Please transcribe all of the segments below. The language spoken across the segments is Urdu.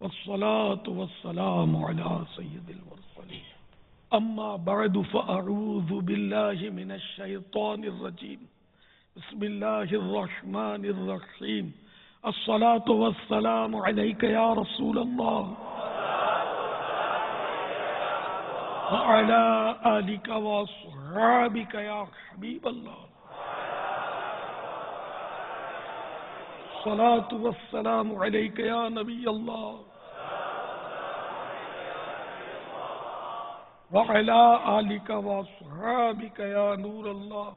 والصلاة والسلام على سيد المرسلين أما بعد فأعوذ بالله من الشيطان الرجيم بسم الله الرحمن الرحيم الصلاة والسلام عليك يا رسول الله وعلى آلك وأصحابك يا حبيب الله الصلاة والسلام عليك يا نبي الله وعلى آلك وأصحابك يا نور الله.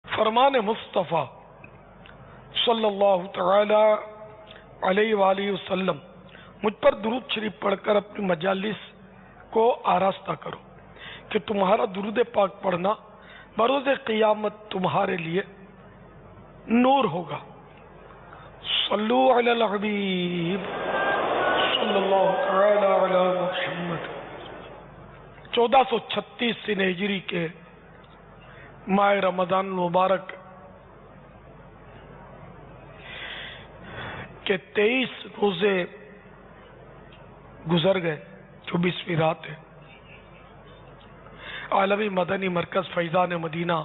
فرمان مصطفیٰ صلی اللہ تعالی علیہ وآلہ وسلم مجھ پر درود شریف پڑھ کر اپنی مجالس کو آراستہ کرو کہ تمہارا درود پاک پڑھنا بروز قیامت تمہارے لیے نور ہوگا. صلو علی الحبیب صلی اللہ تعالی علی محمد. 1436 ہجری کے ماہ رمضان المبارک کے 23 روزے گزر گئے. 24ویں رات ہے. عالمی مدنی مرکز فیضان مدینہ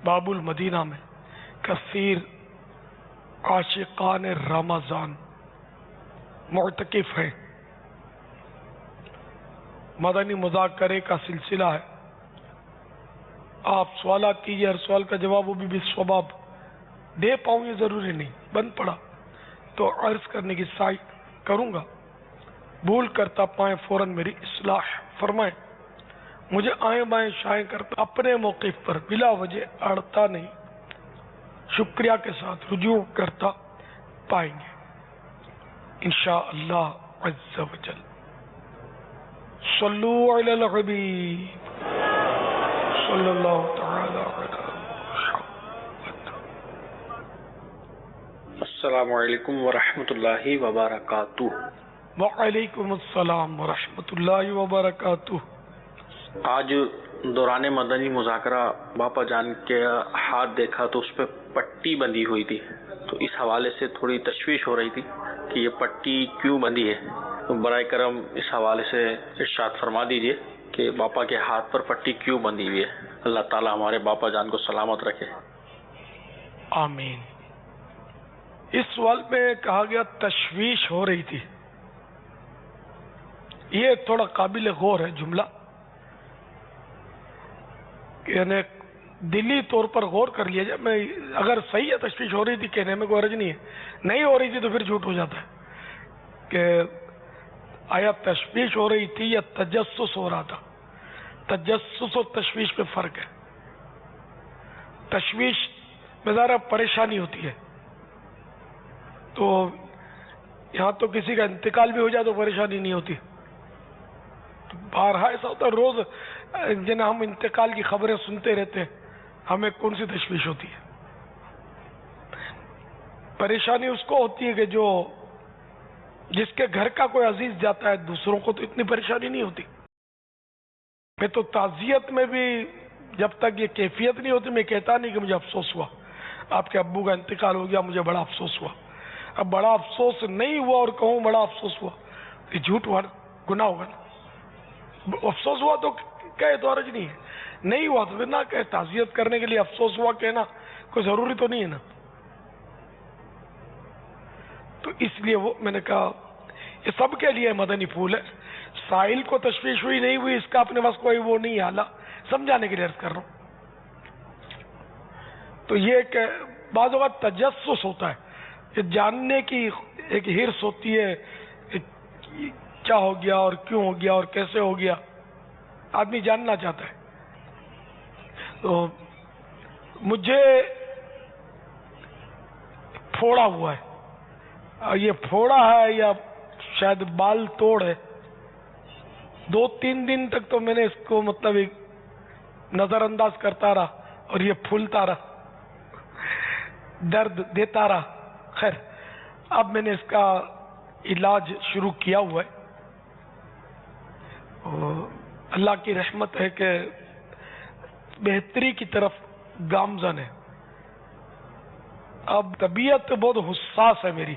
باب المدینہ میں کثیر عاشقان رمضان معتکف ہیں. مدنی مذاکرے کا سلسلہ ہے. آپ سوالات کیجیے. ہر سوال کا جواب وہ بھی بالثواب دے پاؤں یہ ضروری نہیں. بند پڑا تو عرض کرنے کی سعی کروں گا. بھول کرتا پائیں فوراً میری اصلاح فرمائیں. مجھے آئیں بائیں شائیں کرتا اپنے موقف پر بلا وجہ اڑتا نہیں. شکریہ کے ساتھ رجوع کرتا پائیں گے انشاءاللہ عز و جل. صلو علی الحبیب صلی اللہ تعالی علی محمد. السلام علیکم ورحمۃ اللہ وبرکاتہ. وعلیکم السلام ورحمۃ اللہ وبرکاتہ. آج دوران مدنی مذاکرہ باپا جان کے ہاتھ دیکھا تو اس پہ پٹی بندھی ہوئی تھی. تو اس حوالے سے تھوڑی تشویش ہو رہی تھی کہ یہ پٹی کیوں بندھی ہے. تو برائے کرم اس حوالے سے ارشاد فرما دیجئے کہ باپا کے ہاتھ پر پٹی کیوں بندھی ہوئی ہے. اللہ تعالی ہمارے باپا جان کو سلامت رکھے. آمین. اس سوال میں کہا گیا تشویش ہو رہی تھی. یہ تھوڑا قابل غور ہے جملہ. یعنی دلی طور پر غور کر لیا جائے. میں اگر صحیح ہے تشویش ہو رہی تھی کہنے میں کوئی حرج نہیں ہے. نہیں ہو رہی تھی تو پھر جھوٹ ہو جاتا ہے کہ آیا تشویش ہو رہی تھی یا تجسس ہو رہا تھا. تجسس اور تشویش میں فرق ہے. تشویش میں ذرا پریشانی ہوتی ہے. تو یہاں تو کسی کا انتقال بھی ہو جائے تو پریشانی نہیں ہوتی. بارہا ایسا ہوتا ہے روز جنہیں ہم انتقال کی خبریں سنتے رہتے ہیں. ہمیں کون سی تشویش ہوتی ہے. پریشانی اس کو ہوتی ہے کہ جو جس کے گھر کا کوئی عزیز جاتا ہے. دوسروں کو تو اتنی پریشانی نہیں ہوتی. میں تو تعزیت میں بھی جب تک یہ کیفیت نہیں ہوتی میں کہتا نہیں کہ مجھے افسوس ہوا آپ کے ابو کا انتقال ہو گیا مجھے بڑا افسوس ہوا. اب بڑا افسوس نہیں ہوا اور کہوں بڑا افسوس ہوا یہ جھوٹ ہوا گناہ ہوگا نا. افسوس ہوا تو کہے تو حرج نہیں ہے. نہیں ہوا تو پھر نہ کہے. تعزیت کرنے کے لیے افسوس ہوا کہنا کوئی ضروری تو نہیں ہے نا. تو اس لیے وہ میں نے کہا یہ سب کے لیے مدنی پھول ہے. سائل کو تشویش ہوئی نہیں ہوئی اس کا اپنے پاس کوئی وہ نہیں حالہ سمجھانے کے لیے عرض کر رہا ہوں. تو یہ کہ بعض اوقات تجسس ہوتا ہے. یہ جاننے کی ایک ہرس ہوتی ہے کیا ہو گیا اور کیوں ہو گیا اور کیسے ہو گیا. آدمی جاننا چاہتا ہے. تو مجھے پھوڑا ہوا ہے. یہ پھوڑا ہے یا شاید بال توڑ ہے. 2-3 دن تک تو میں نے اس کو مطلب نظر انداز کرتا رہا اور یہ پھولتا رہا درد دیتا رہا. خیر اب میں نے اس کا علاج شروع کیا ہوا ہے. اللہ کی رحمت ہے کہ بہتری کی طرف گامزن ہے. اب طبیعت بہت حساس ہے میری.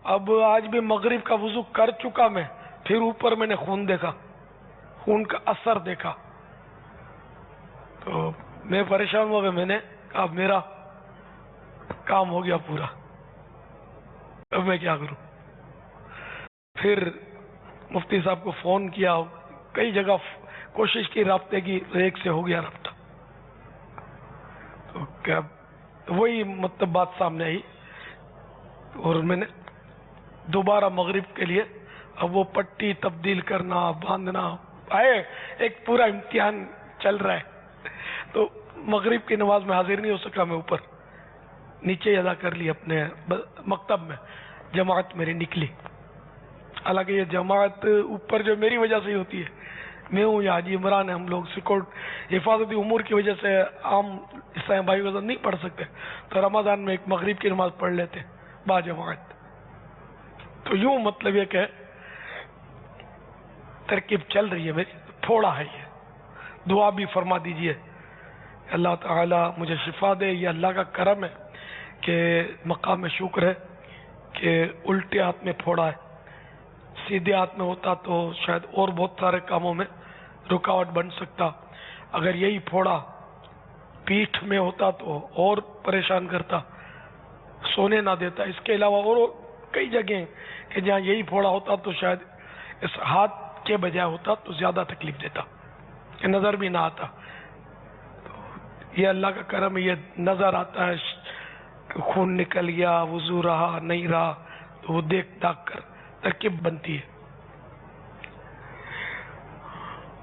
اب آج بھی مغرب کا وضو کر چکا میں، پھر اوپر میں نے خون دیکھا، خون کا اثر دیکھا، تو میں پریشان ہو گیا. میں نے کہا میرا کام ہو گیا پورا، اب میں کیا کروں. پھر مفتی صاحب کو فون کیا، کئی جگہ کوشش کی رابطے کی، ایک سے ہو گیا رابطہ. تو کیا وہی مطلب بات سامنے آئی، اور میں نے دوبارہ مغرب کے لیے اب وہ پٹی تبدیل کرنا، باندھنا آئے، ایک پورا امتحان چل رہا ہے. تو مغرب کی نماز میں حاضر نہیں ہو سکا، میں اوپر نیچے ہی ادا کر لی اپنے مکتب میں. جماعت میری نکلی، حالانکہ یہ جماعت اوپر جو میری وجہ سے ہی ہوتی ہے، میں ہوں یا حاجی عمران ہے، ہم لوگ حفاظتی امور کی وجہ سے عام عیسائی بھائیوں کے ساتھ نہیں پڑھ سکتے، تو رمضان میں ایک مغرب کی نماز پڑھ لیتے با جماعت. تو یوں مطلب یہ کہ ترکیب چل رہی ہے میری، تھوڑا ہے یہ. دعا بھی فرما دیجئے اللہ تعالی مجھے شفا دے. یہ اللہ کا کرم ہے کہ مقام شکر ہے کہ الٹے ہاتھ میں پھوڑا ہے. سیدھے ہاتھ میں ہوتا تو شاید اور بہت سارے کاموں میں رکاوٹ بن سکتا. اگر یہی پھوڑا پیٹھ میں ہوتا تو اور پریشان کرتا، سونے نہ دیتا. اس کے علاوہ اور کئی جگہیں کہ جہاں یہی پھوڑا ہوتا تو شاید اس ہاتھ کے بجائے ہوتا تو زیادہ تکلیف دیتا، کہ نظر بھی نہ آتا. یہ اللہ کا کرم ہے، یہ نظر آتا ہے کہ خون نکل گیا، وضو رہا نہیں رہا، تو وہ دیکھ داکھ کر ترکیب بنتی ہے.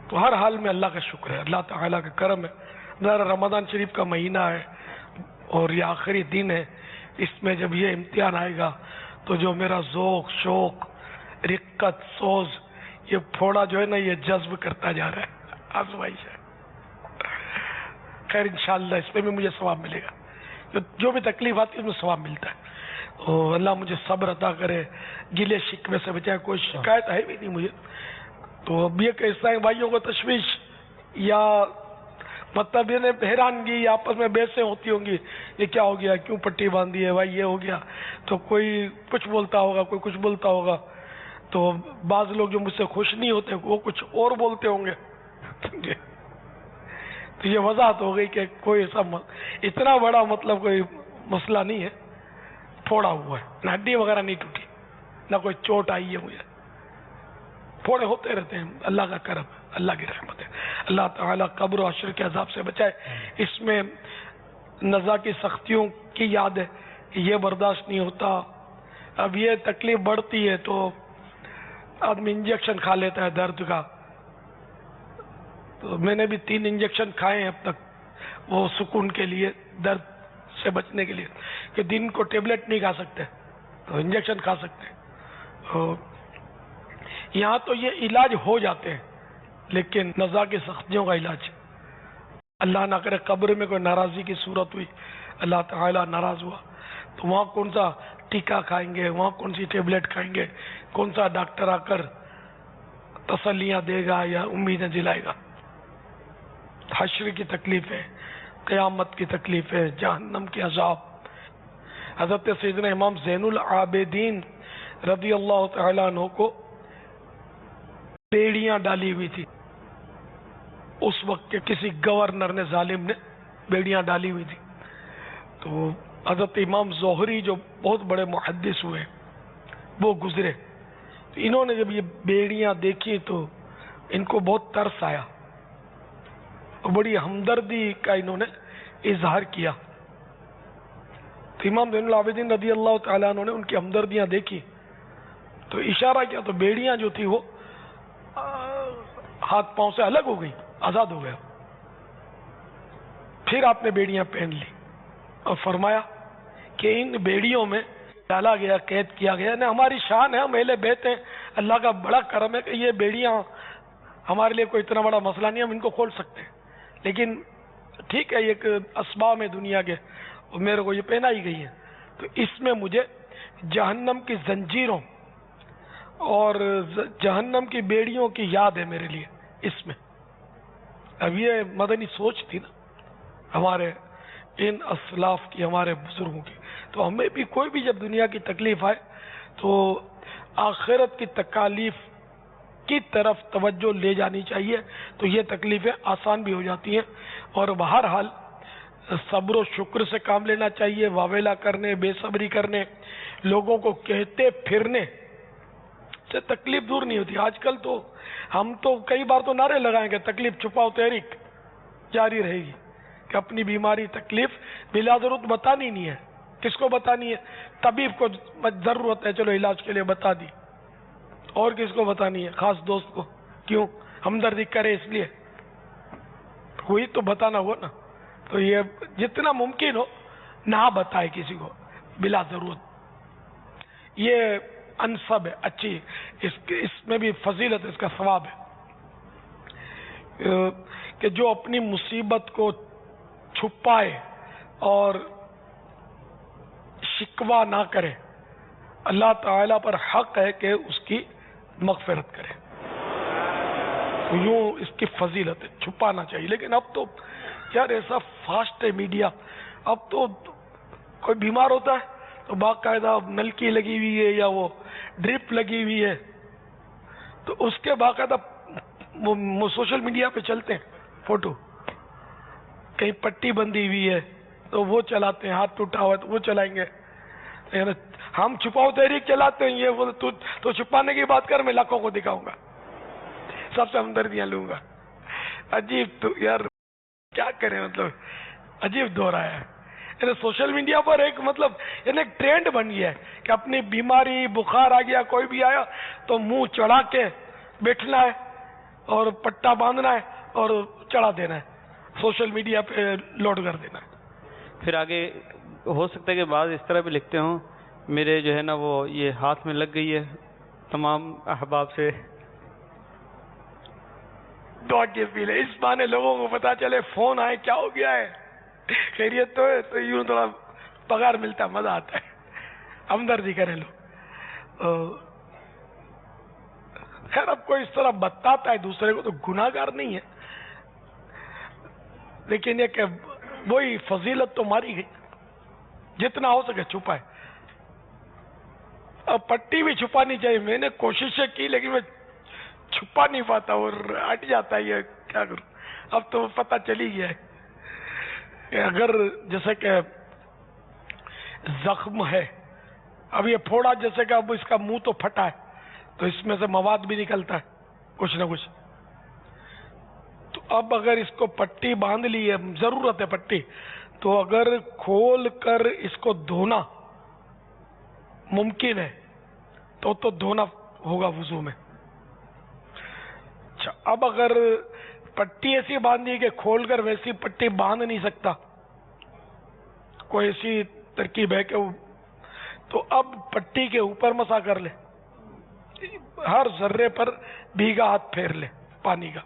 تو ہر حال میں اللہ کا شکر ہے، اللہ تعالیٰ کا کرم ہے. ذرا رمضان شریف کا مہینہ ہے اور یہ آخری دن ہے، اس میں جب یہ امتحان آئے گا تو جو میرا ذوق، شوق، رقت، سوز، یہ پھوڑا جو ہے نا یہ جذب کرتا جا رہا ہے، آزمائش ہے. خیر انشاءاللہ اس میں بھی مجھے ثواب ملے گا، جو بھی تکلیف آتی ہے اس میں ثواب ملتا ہے. اور اللہ مجھے صبر عطا کرے، گلے شکوے سے بچائے. کوئی شکایت ہے بھی نہیں مجھے. تو اب یہ کہ عیسائی بھائیوں کو تشویش یا مطلب یہ حیرانگی یا آپس میں بحثیں ہوتی ہوں گی، یہ کیا ہو گیا، کیوں پٹی باندھی ہے بھائی، یہ ہو گیا. تو کوئی کچھ بولتا ہوگا، کوئی کچھ بولتا ہوگا. تو بعض لوگ جو مجھ سے خوش نہیں ہوتے وہ کچھ اور بولتے ہوں گے. تو یہ وضاحت ہو گئی کہ کوئی ایسا اتنا بڑا مطلب کوئی مسئلہ نہیں ہے، پھوڑا ہوا ہے، نہ ہڈی وغیرہ نہیں ٹوٹی، نہ کوئی چوٹ آئی ہے مجھے. پھوڑے ہوتے رہتے ہیں، اللہ کا کرم ہے، اللہ کی رحمت ہے. اللہ تعالیٰ قبر و حشر کے عذاب سے بچائے. اس میں نزا کی سختیوں کی یاد ہے کہ یہ برداشت نہیں ہوتا. اب یہ تکلیف بڑھتی ہے تو آدمی انجیکشن کھا لیتا ہے درد کا. تو میں نے بھی 3 انجیکشن کھائے ہیں اب تک، وہ سکون کے لیے، درد سے بچنے کے لیے، کہ دن کو ٹیبلٹ نہیں کھا سکتے تو انجیکشن کھا سکتے ہیں. یہاں تو یہ علاج ہو جاتے ہیں، لیکن نزا کی سختیوں کا علاج اللہ نہ کرے قبر میں کوئی ناراضی کی صورت ہوئی، اللہ تعالیٰ ناراض ہوا تو وہاں کون سا ٹیکا کھائیں گے، وہاں کون سی ٹیبلٹ کھائیں گے، کون سا ڈاکٹر آ کر تسلیاں دے گا یا امیدیں دلائے گا. حشر کی تکلیفیں، قیامت کی تکلیفیں، جہنم کے عذاب. حضرت سیدنا امام زین العابدین رضی اللہ تعالیٰ عنہ کو بیڑیاں ڈالی ہوئی تھی. اس وقت کے کسی گورنر نے، ظالم نے بیڑیاں ڈالی ہوئی تھی. تو حضرت امام زہری جو بہت بڑے محدث ہوئے وہ گزرے. تو انہوں نے جب یہ بیڑیاں دیکھی تو ان کو بہت ترس آیا اور بڑی ہمدردی کا انہوں نے اظہار کیا. تو امام زین العابدین رضی اللہ تعالیٰ عنہ نے ان کی ہمدردیاں دیکھی تو اشارہ کیا تو بیڑیاں جو تھی وہ ہاتھ پاؤں سے الگ ہو گئی، آزاد ہو گیا. پھر آپ نے بیڑیاں پہن لی اور فرمایا کہ ان بیڑیوں میں ڈالا گیا، قید کیا گیا. نے ہماری شان ہے، ہم اہل بیت ہیں، اللہ کا بڑا کرم ہے کہ یہ بیڑیاں ہمارے لیے کوئی اتنا بڑا مسئلہ نہیں، ہم ان کو کھول سکتے ہیں. لیکن ٹھیک ہے، ایک اسباب ہے دنیا کے، اور میرے کو یہ پہنائی گئی ہے. تو اس میں مجھے جہنم کی زنجیروں اور جہنم کی بیڑیوں کی یاد ہے میرے لیے اس میں. اب یہ مدنی سوچ تھی نا ہمارے ان اسلاف کی، ہمارے بزرگوں کی. تو ہمیں بھی کوئی بھی جب دنیا کی تکلیف آئے تو آخرت کی تکالیف کی طرف توجہ لے جانی چاہیے، تو یہ تکلیفیں آسان بھی ہو جاتی ہیں. اور بہرحال صبر و شکر سے کام لینا چاہیے. واویلا کرنے، بے صبری کرنے، لوگوں کو کہتے پھرنے سے تکلیف دور نہیں ہوتی. آج کل تو ہم تو کئی بار تو نعرے لگائیں گے تکلیف چھپاؤ تحریک جاری رہے گی، کہ اپنی بیماری تکلیف بلا ضرورت بتانی نہیں ہے. کس کو بتانی ہے؟ طبیب کو ضرورت ہے، چلو علاج کے لیے بتا دی. اور کس کو بتانی ہے؟ خاص دوست کو. کیوں؟ ہمدردی کرے اس لیے. وہی تو بتانا ہوا نا. تو یہ جتنا ممکن ہو نہ بتائے کسی کو بلا ضرورت. یہ انسب ہے، اچھی، اس میں بھی فضیلت، اس کا ثواب ہے کہ جو اپنی مصیبت کو چھپائے اور شکوہ نہ کرے، اللہ تعالیٰ پر حق ہے کہ اس کی مغفرت کرے. یوں اس کی فضیلت ہے، چھپانا چاہیے. لیکن اب تو یار ایسا فاسٹ ہے میڈیا. اب تو کوئی بیمار ہوتا ہے تو باقاعدہ نلکی لگی ہوئی ہے یا وہ ڈرپ لگی ہوئی ہے، تو اس کے باقاعدہ سوشل میڈیا پہ چلتے ہیں فوٹو. کہیں پٹی بندھی ہوئی ہے تو وہ چلاتے ہیں، ہاتھ ٹوٹا ہوا ہے تو وہ چلائیں گے. ہم چھپاؤ تحریک چلاتے ہیں. یہ تو چھپانے کی بات کر، میں لاکھوں کو دکھاؤں گا، سب سے ہمدردیاں لوں گا. عجیب. تو یار کیا کریں، مطلب عجیب دور آیا ہے. سوشل میڈیا پر ایک مطلب ایک ٹرینڈ بن گیا ہے کہ اپنی بیماری، بخار آ گیا، کوئی بھی آیا تو منہ چڑھا کے بیٹھنا ہے اور پٹا باندھنا ہے اور چڑھا دینا ہے، سوشل میڈیا پہ لوڈ کر دینا ہے. پھر آگے ہو سکتا ہے کہ بعض اس طرح بھی لکھتے ہوں، میرے جو ہے نا وہ یہ ہاتھ میں لگ گئی ہے، تمام احباب سے دعا کی اپیل ہے. اس بہانے لوگوں کو پتا چلے فون آئے کیا ہو گیا ہے، خیریت تو ہے، تو یوں تھوڑا پگار ملتا ہے، مزہ آتا ہے. ہمدردی کریں لوگ. خیر اب کوئی اس طرح بتاتا ہے دوسرے کو تو گناہ گار نہیں ہے، لیکن یہ کہ وہی فضیلت تو ماری گئی. جتنا ہو سکے چھپائے. اب پٹی بھی چھپانی چاہیے. میں نے کوششیں کی لیکن میں چھپا نہیں پاتا اور ہٹ جاتا ہے. یہ کیا کروں؟ اب تو پتہ چلی گیا ہے کہ اگر جیسے کہ زخم ہے، اب یہ پھوڑا جیسے کہ اب اس کا منہ تو پھٹا ہے تو اس میں سے مواد بھی نکلتا ہے کچھ نہ کچھ. تو اب اگر اس کو پٹی باندھ لی ہے، ضرورت ہے پٹی، تو اگر کھول کر اس کو دھونا ممکن ہے تو دھونا ہوگا وضو میں. اچھا اب اگر پٹی ایسی باندھی کہ کھول کر ویسی پٹی باندھ نہیں سکتا، کوئی ایسی ترکیب ہے کہ تو اب پٹی کے اوپر مسا کر لے، ہر ذرے پر بھیگا ہاتھ پھیر لے پانی کا.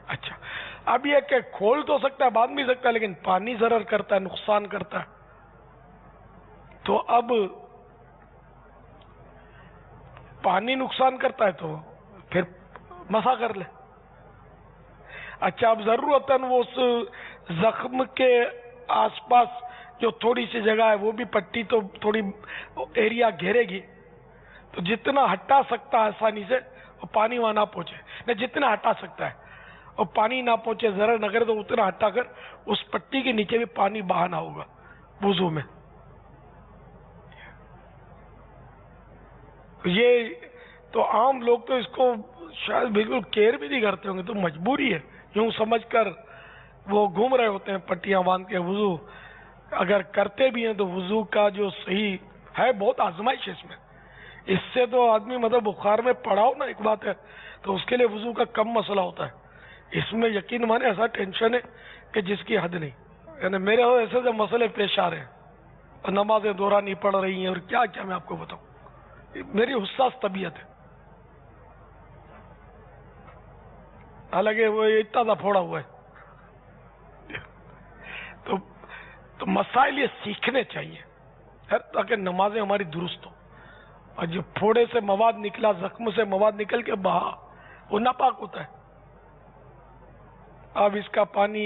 اچھا اب یہ کہ کھول تو سکتا ہے، باندھ بھی سکتا ہے، لیکن پانی ضرر کرتا ہے، نقصان کرتا ہے. تو اب پانی نقصان کرتا ہے تو پھر مسا کر لے. اچھا اب ضرورتاً وہ اس زخم کے آس پاس جو تھوڑی سی جگہ ہے وہ بھی پٹی تو تھوڑی ایریا گھیرے گی، تو جتنا ہٹا سکتا ہے آسانی سے وہ پانی وہاں نہ پہنچے، نہ جتنا ہٹا سکتا ہے اور پانی نہ پہنچے، ضرر نہ کرے، تو اتنا ہٹا کر اس پٹی کے نیچے بھی پانی بہانا ہوگا وضو میں. یہ تو عام لوگ تو اس کو شاید بالکل کیئر بھی نہیں کرتے ہوں گے، تو مجبوری ہے یوں سمجھ کر وہ گھوم رہے ہوتے ہیں پٹیاں باندھ کے. وضو اگر کرتے بھی ہیں تو وضو کا جو صحیح ہے، بہت آزمائش ہے اس میں. اس سے تو آدمی مطلب بخار میں پڑا ہو نا ایک بات ہے، تو اس کے لیے وضو کا کم مسئلہ ہوتا ہے. اس میں یقین مانے ایسا ٹینشن ہے کہ جس کی حد نہیں. یعنی میرے ایسے ایسے مسئلے پیش آ رہے ہیں اور نمازیں دورانی پڑ رہی ہیں اور کیا کیا میں آپ کو بتاؤں. میری حساس طبیعت ہے، حالانکہ وہ اتنا سا پھوڑا ہوا ہے. تو مسائل یہ سیکھنے چاہیے تاکہ نمازیں ہماری درست ہوں. اور جو پھوڑے سے مواد نکلا، زخم سے مواد نکل کے بہا، وہ ناپاک ہوتا ہے. اب اس کا پانی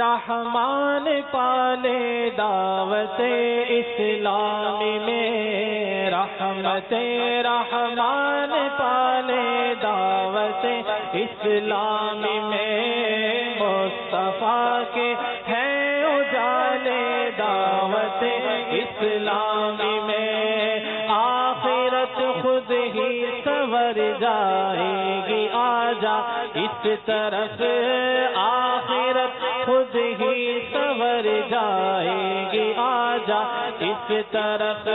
رحمان پالے دعوت اسلامی میں، رحمت رحمان پالے دعوت اسلامی میں، مصطفیٰ کے ہیں اجالے دعوت اسلامی میں، آخرت خود ہی سنور جائے گی، آجا اس طرف آخرت خود ہی سنور جائے گی، آجا اس طرف،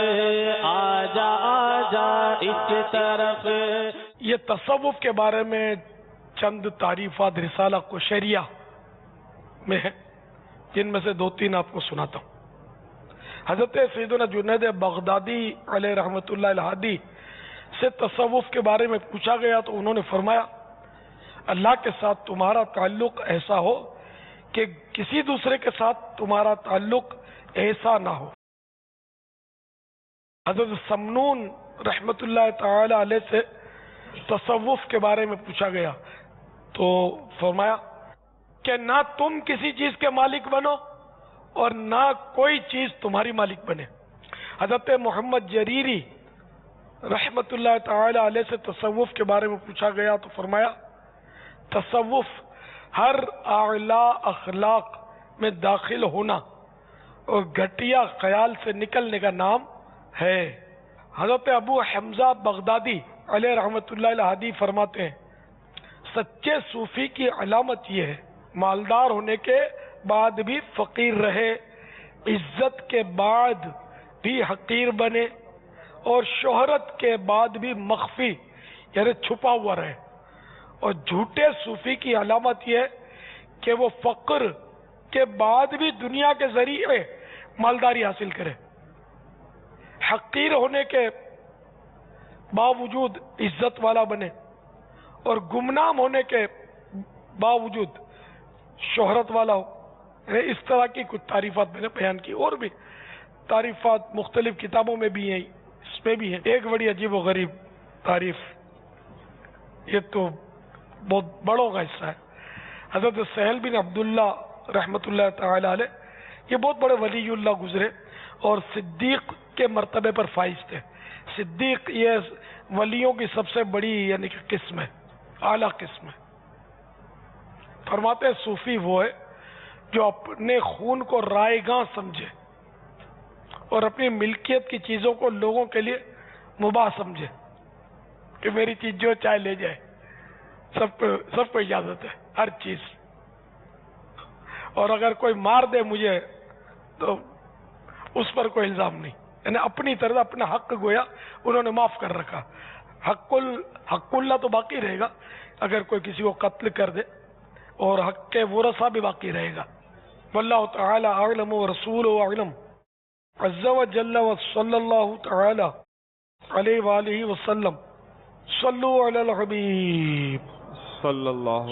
آجا آجا اس طرف۔ یہ تصوف کے بارے میں چند تعریفات رسالہ قشیریہ میں ہیں، جن میں سے دو تین آپ کو سناتا ہوں۔ حضرت سیدنا جنید بغدادی علیہ رحمۃ اللہ الہادی سے تصوف کے بارے میں پوچھا گیا تو انہوں نے فرمایا، اللہ کے ساتھ تمہارا تعلق ایسا ہو کہ کسی دوسرے کے ساتھ تمہارا تعلق ایسا نہ ہو۔ حضرت سمنون رحمۃ اللہ تعالی علیہ سے تصوف کے بارے میں پوچھا گیا تو فرمایا کہ نہ تم کسی چیز کے مالک بنو اور نہ کوئی چیز تمہاری مالک بنے۔ حضرت محمد جریری رحمۃ اللہ تعالی علیہ سے تصوف کے بارے میں پوچھا گیا تو فرمایا، تصوف ہر اعلی اخلاق میں داخل ہونا اور گھٹیا خیال سے نکلنے کا نام ہے۔ حضرت ابو حمزہ بغدادی علیہ رحمۃ اللہ الہادی فرماتے ہیں، سچے صوفی کی علامت یہ ہے مالدار ہونے کے بعد بھی فقیر رہے، عزت کے بعد بھی حقیر بنے اور شہرت کے بعد بھی مخفی یعنی چھپا ہوا رہے۔ اور جھوٹے صوفی کی علامت یہ ہے کہ وہ فقر کے بعد بھی دنیا کے ذریعے مالداری حاصل کرے، حقیر ہونے کے باوجود عزت والا بنے اور گمنام ہونے کے باوجود شہرت والا ہو۔ اس طرح کی کچھ تعریفات میں نے بیان کی، اور بھی تعریفات مختلف کتابوں میں بھی ہیں، اس میں بھی ہیں۔ ایک بڑی عجیب و غریب تعریف، یہ تو بہت بڑوں کا حصہ ہے۔ حضرت سہل بن عبداللہ رحمۃ اللہ تعالی علیہ یہ بہت بڑے ولی اللہ گزرے اور صدیق کے مرتبے پر فائز تھے۔ صدیق یہ ولیوں کی سب سے بڑی یعنی کہ قسم ہے، اعلیٰ قسم ہے۔ فرماتے ہیں صوفی وہ ہے جو اپنے خون کو رائے گاں سمجھے اور اپنی ملکیت کی چیزوں کو لوگوں کے لیے مباح سمجھے، کہ میری چیز جو چاہے لے جائے، سب کو اجازت ہے ہر چیز، اور اگر کوئی مار دے مجھے تو اس پر کوئی الزام نہیں، یعنی اپنی طرح اپنا حق گویا انہوں نے معاف کر رکھا۔ حق اللہ تو باقی رہے گا اگر کوئی کسی کو قتل کر دے، اور حق کے ورثہ بھی باقی رہے گا۔ واللہ تعالی اعلم ورسولہ اعلم، عز وجل وصلی اللہ تعالی علیہ وآلہ وسلم۔ صلو علی الحبیب صلی اللہ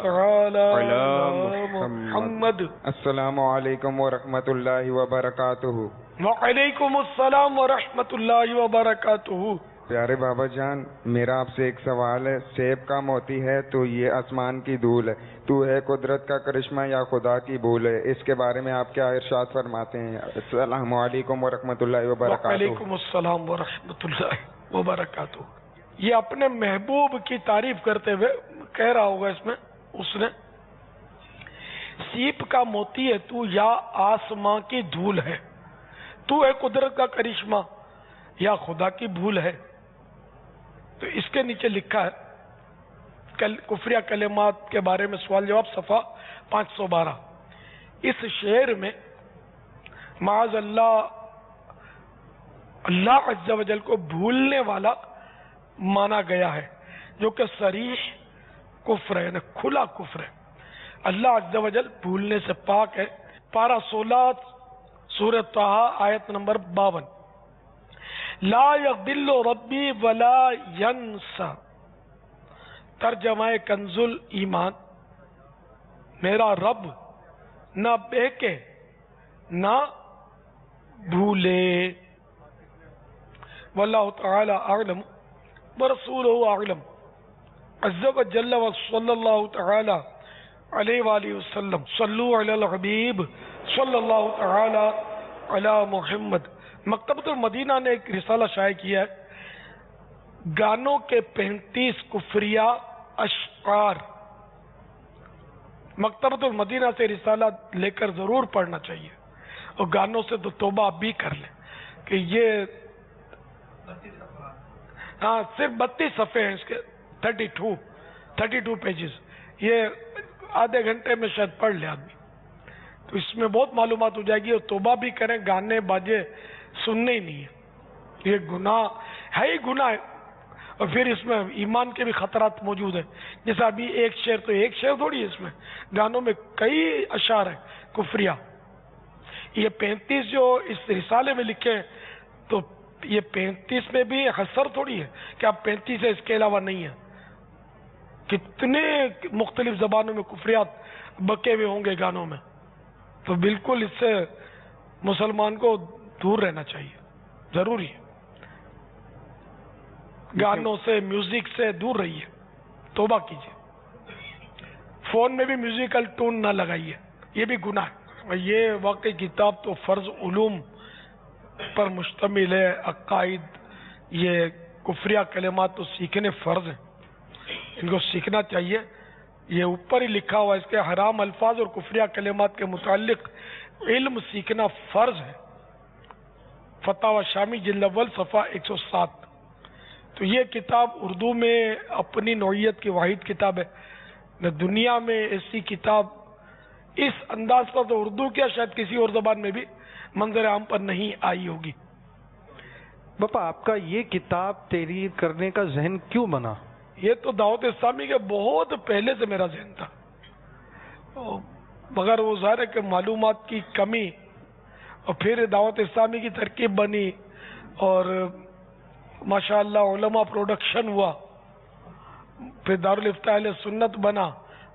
تعالی علی محمد۔ السلام علیکم ورحمۃ اللہ وبرکاتہ۔ وعلیکم السلام ورحمۃ اللہ وبرکاتہ۔ پیارے بابا جان، میرا آپ سے ایک سوال ہے، سیب کا موتی ہے تو یہ آسمان کی دھول ہے، تو ہے قدرت کا کرشمہ یا خدا کی بھول ہے؟ اس کے بارے میں آپ کیا ارشاد فرماتے ہیں؟ السلام علیکم ورحمۃ اللہ وبرکاتہ۔ وعلیکم السلام ورحمۃ اللہ وبرکاتہ۔ یہ اپنے محبوب کی تعریف کرتے ہوئے کہہ رہا ہوگا اس میں اس نے، سیپ کا موتی ہے تو یا آسماں کی دھول ہے، تو ہے قدرت کا کرشمہ یا خدا کی بھول ہے۔ تو اس کے نیچے لکھا ہے کفریہ کلمات کے بارے میں سوال جواب صفحہ 512۔ اس شعر میں معاذ اللہ اللہ عز و جل کو بھولنے والا مانا گیا ہے، جو کہ صریح کفر ہے، یعنی کھلا کفر ہے۔ اللہ عز و جل بھولنے سے پاک ہے۔ پارہ 16 سورہ طٰہٰ آیت نمبر 52۔ لا یضل ربی ولا ینسا، ترجمہ کنز ایمان، میرا رب نہ بہکے نہ بھولے۔ واللہ تعالی اعلم ورسولہ اعلم، عز و جل وصلی اللہ تعالی علیہ وآلہ وسلم. صلو علی الحبیب صلی اللہ تعالی علی محمد. مکتبۃ المدینہ نے ایک رسالہ شائع کیا ہے، گانوں کے 35 کفریہ اشعار. مکتبۃ المدینہ سے رسالہ لے کر ضرور پڑھنا چاہیے، اور گانوں سے تو توبہ آپ بھی کر لیں کہ یہ ہاں صرف 32 صفحے ہیں اس کے، 32 پیجز. یہ آدھے گھنٹے میں شاید پڑھ لے آدمی، تو اس میں بہت معلومات ہو جائے گی. اور توبہ بھی کریں، گانے باجے سننے ہی نہیں ہے، یہ گناہ ہے ہی گناہ ہے. اور پھر اس میں ایمان کے بھی خطرات موجود ہیں. جیسے ابھی ایک شعر تو ایک شعر تھوڑی ہے، اس میں گانوں میں کئی اشعار ہیں کفریہ. یہ 35 جو اس رسالے میں لکھے ہیں، تو یہ 35 میں بھی حصر تھوڑی ہے کہ اب 35 ہے اس کے علاوہ نہیں ہے. کتنے مختلف زبانوں میں کفریات بکے ہوئے ہوں گے گانوں میں. تو بالکل اس سے مسلمان کو دور رہنا چاہیے، ضروری ہے. گانوں سے، میوزک سے دور رہیے، توبہ کیجیے. فون میں بھی میوزیکل ٹون نہ لگائیے، یہ بھی گناہ ہے. یہ واقعی کتاب تو فرض علوم پر مشتمل ہے. عقائد، یہ کفریہ کلمات تو سیکھنے فرض ہیں، ان کو سیکھنا چاہیے. یہ اوپر ہی لکھا ہوا ہے، اس کے حرام الفاظ اور کفریہ کلمات کے متعلق علم سیکھنا فرض ہے. فتاوی شامی جلد اول صفحہ 107. تو یہ کتاب اردو میں اپنی نوعیت کی واحد کتاب ہے. نہ دنیا میں ایسی کتاب اس انداز پر تو اردو کیا شاید کسی اور زبان میں بھی منظر عام پر نہیں آئی ہوگی. باپا آپ کا یہ کتاب تحریر کرنے کا ذہن کیوں بنا؟ یہ تو دعوت اسلامی کے بہت پہلے سے میرا ذہن تھا، مگر وہ ظاہر ہے کہ معلومات کی کمی، اور پھر دعوت اسلامی کی ترکیب بنی، اور ماشاءاللہ علماء پروڈکشن ہوا، پھر دارالافتاء اہل سنت بنا.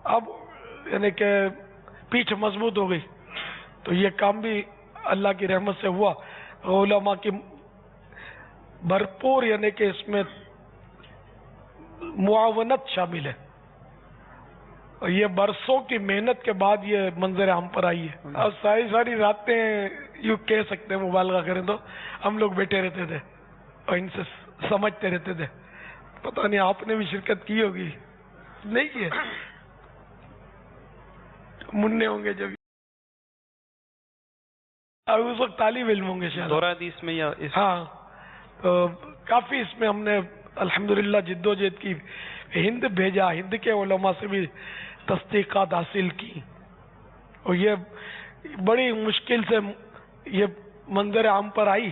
اب یعنی کہ پیٹھ مضبوط ہو گئی، تو یہ کام بھی اللہ کی رحمت سے ہوا. علماء کی بھرپور یعنی کہ اس میں معاونت شامل ہے، اور یہ برسوں کی محنت کے بعد یہ منظر عام پر آئی ہے. اور ساری راتیں یوں کہہ سکتے ہیں، مبالغہ کریں تو ہم لوگ بیٹھے رہتے تھے اور ان سے سمجھتے رہتے تھے. پتہ نہیں آپ نے بھی شرکت کی ہوگی، نہیں کی؟ مننے ہوں گے جب اب اس وقت طالب علم ہوں گے شاید دورہ حدیث میں یا ہاں. تو کافی اس میں ہم نے الحمدللہ جد و جہد کی. ہند بھیجا، ہند کے علماء سے بھی تصدیقات حاصل کی، اور یہ بڑی مشکل سے یہ منظر عام پر آئی.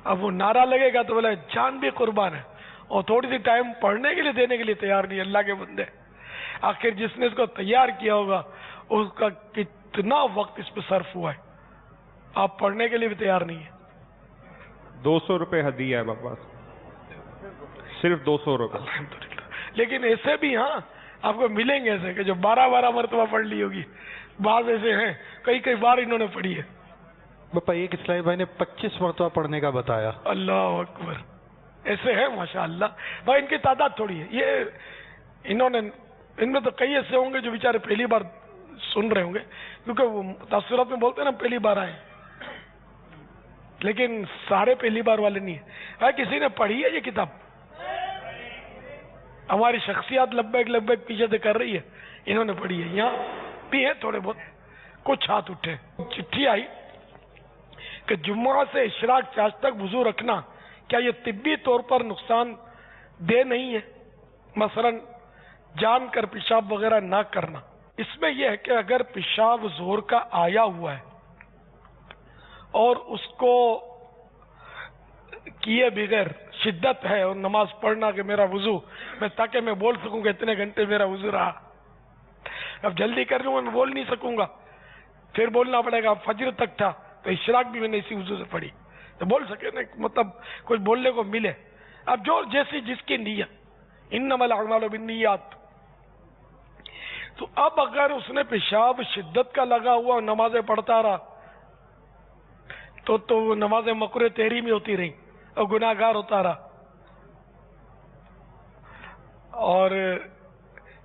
اب وہ نعرہ لگے گا تو بولے جان بھی قربان ہے، اور تھوڑی سی ٹائم پڑھنے کے لیے دینے کے لیے تیار نہیں. اللہ کے بندے، آخر جس نے اس کو تیار کیا ہوگا اس کا کتنا وقت اس پہ صرف ہوا ہے، آپ پڑھنے کے لیے بھی تیار نہیں ہے. 200 روپے ہدیہ ہے باپا، صرف 200 روپے. الحمدللہ. لیکن ایسے بھی ہاں آپ کو ملیں گے ایسے کہ جو 12 مرتبہ پڑھ لی ہوگی. بعض ایسے ہیں کئی بار انہوں نے پڑھی ہے. باپا ایک اسلامی بھائی نے 25 مرتبہ پڑھنے کا بتایا. اللہ اکبر. ایسے ہیں ماشاءاللہ. بھائی ان کی تعداد تھوڑی ہے، یہ انہوں نے، ان میں تو کئی ایسے ہوں گے جو بیچارے پہلی بار سن رہے ہوں گے، کیونکہ وہ تاثرات میں بولتے ہیں نا پہلی بار آئے، لیکن سارے پہلی بار والے نہیں ہیں. بھائی کسی نے پڑھی ہے یہ کتاب؟ ہماری شخصیات لبیک پیچھے سے کر رہی ہے، انہوں نے پڑھی ہے. یہاں بھی ہے تھوڑے بہت، کچھ ہاتھ اٹھے. چٹھی آئی کہ جمعہ سے اشراق چاش تک وضو رکھنا کیا یہ طبی طور پر نقصان دہ نہیں ہے؟ مثلا جان کر پیشاب وغیرہ نہ کرنا. اس میں یہ ہے کہ اگر پیشاب زور کا آیا ہوا ہے اور اس کو کیے بغیر شدت ہے، اور نماز پڑھنا کہ میرا وضو، میں تاکہ میں بول سکوں کہ اتنے گھنٹے میرا وضو رہا، اب جلدی کر لوں میں بول نہیں سکوں گا، پھر بولنا پڑے گا. فجر تک تھا تو اشراق بھی میں نے اسی وضو سے پڑھی، تو بول سکے نا، مطلب کچھ بولنے کو ملے. اب جو جیسی جس کی نیت، انما الاعمال بالنیات. تو اب اگر اس نے پیشاب شدت کا لگا ہوا اور نمازیں پڑھتا رہا تو وہ نمازیں مکروہ تحریمی ہوتی رہی اور گناہ گار ہوتا رہا. اور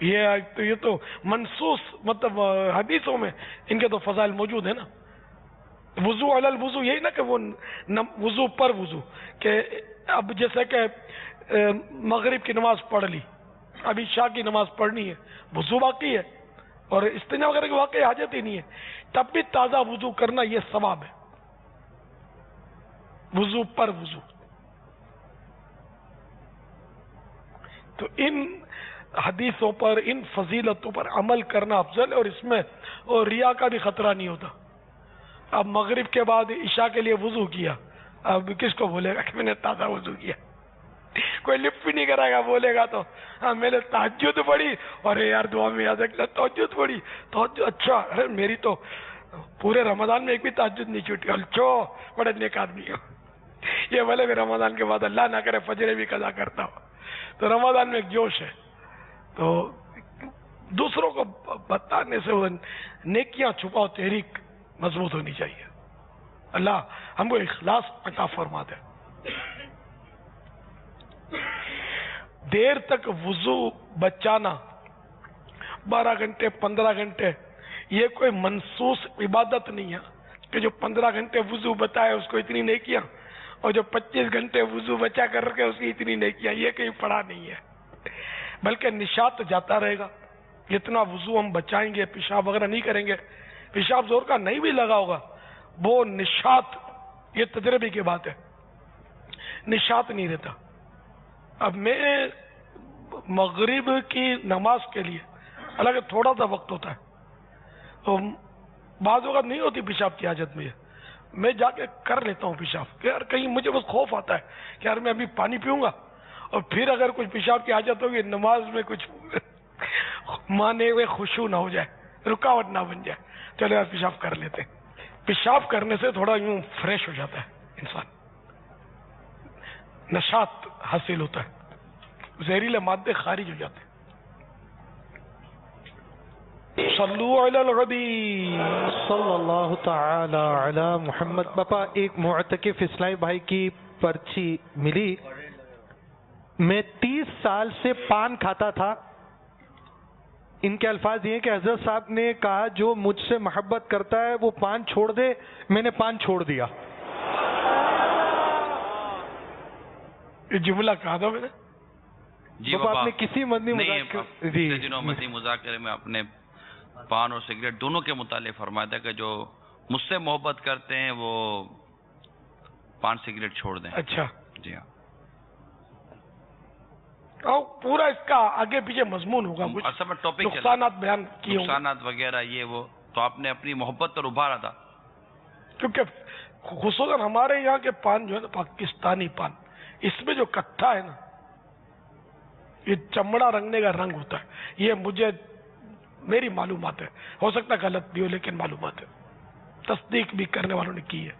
یہ تو منصوص مطلب حدیثوں میں ان کے تو فضائل موجود ہیں نا. وضو علی الوضو یہی نا کہ وہ وضو پر وضو، کہ اب جیسے کہ مغرب کی نماز پڑھ لی، ابھی عشاء کی نماز پڑھنی ہے، وضو باقی ہے اور استنجا وغیرہ کی واقعی حاجت ہی نہیں ہے، تب بھی تازہ وضو کرنا یہ ثواب ہے. وضو پر وضو. تو ان حدیثوں پر، ان فضیلتوں پر عمل کرنا افضل ہے، اور اس میں اور ریا کا بھی خطرہ نہیں ہوتا. اب مغرب کے بعد عشاء کے لیے وضو کیا، اب کس کو بولے گا کہ میں نے تازہ وضو کیا؟ کوئی لفٹ بھی نہیں کرے گا. بولے گا تو ہاں میں نے تہجد پڑھی، اور یار دعا میں یاد رکھنا تہجد پڑھی. تہجد اچھا، ارے میری تو پورے رمضان میں ایک بھی تہجد نہیں چھوٹی. اچھا بڑے نیک آدمی ہو. یہ بھلے بھی رمضان کے بعد اللہ نہ کرے فجر بھی قضا کرتا ہو. تو رمضان میں ایک جوش ہے، تو دوسروں کو بتانے سے وہ نیکیاں چھپاؤ، تحریک مضبوط ہونی چاہیے. اللہ ہم کو اخلاص عطا فرما دے. دیر تک وضو بچانا، 12 گھنٹے 15 گھنٹے، یہ کوئی منصوص عبادت نہیں ہے کہ جو 15 گھنٹے وضو بتائے اس کو اتنی نیکیاں، اور جو 25 گھنٹے وضو بچا کر کے اس کی اتنی نیکیاں. یہ کہیں پڑھا نہیں ہے. بلکہ نشاط جاتا رہے گا. جتنا وضو ہم بچائیں گے، پیشاب وغیرہ نہیں کریں گے، پیشاب زور کا نہیں بھی لگا ہوگا، وہ نشاط، یہ تجربے کی بات ہے، نشاط نہیں رہتا. اب میں مغرب کی نماز کے لیے حالانکہ تھوڑا سا وقت ہوتا ہے، تو بعض وقت نہیں ہوتی پیشاب کی حاجت میں، میں جا کے کر لیتا ہوں پیشاب، کہ یار کہیں مجھے بس خوف آتا ہے کہ یار میں ابھی پانی پیوں گا اور پھر اگر کچھ پیشاب کی حاجت ہوگی نماز میں کچھ مانے ہوئے خشوع نہ ہو جائے، رکاوٹ نہ بن جائے، چلو یار پیشاب کر لیتے. پیشاب کرنے سے تھوڑا یوں فریش ہو جاتا ہے انسان، نشاط حاصل ہوتا ہے، زہریلے مادے خارج ہو جاتے ہیں. صلو علی الحبیب صلی اللہ تعالی علی محمد. باپا ایک معتکف اسلامی بھائی کی پرچی ملی، میں 30 سال سے پان کھاتا تھا. ان کے الفاظ یہ ہیں کہ حضرت صاحب نے کہا جو مجھ سے محبت کرتا ہے وہ پان چھوڑ دے. میں نے پان چھوڑ دیا. یہ جملہ کہا تھا میں نے. جی آپ نے کسی مدنی دنوں مدنی مذاکرے میں اپنے پان اور سگریٹ دونوں کے متعلق فرمایا تھا کہ جو مجھ سے محبت کرتے ہیں وہ پان سگریٹ چھوڑ دیں. اچھا جی ہاں، پورا اس کا آگے پیچھے مضمون ہوگا، اصل میں ٹاپک نقصانات بیان کیے ہوں گے، نقصانات وغیرہ یہ وہ، تو آپ نے اپنی محبت پر ابھارا تھا. کیونکہ خصوصاً ہمارے یہاں کے پان جو ہے نا، پاکستانی پان، اس میں جو کٹھا ہے نا، یہ چمڑا رنگنے کا رنگ ہوتا ہے. یہ مجھے میری معلومات ہے، ہو سکتا ہے غلط بھی ہو لیکن معلومات ہے، تصدیق بھی کرنے والوں نے کی ہے.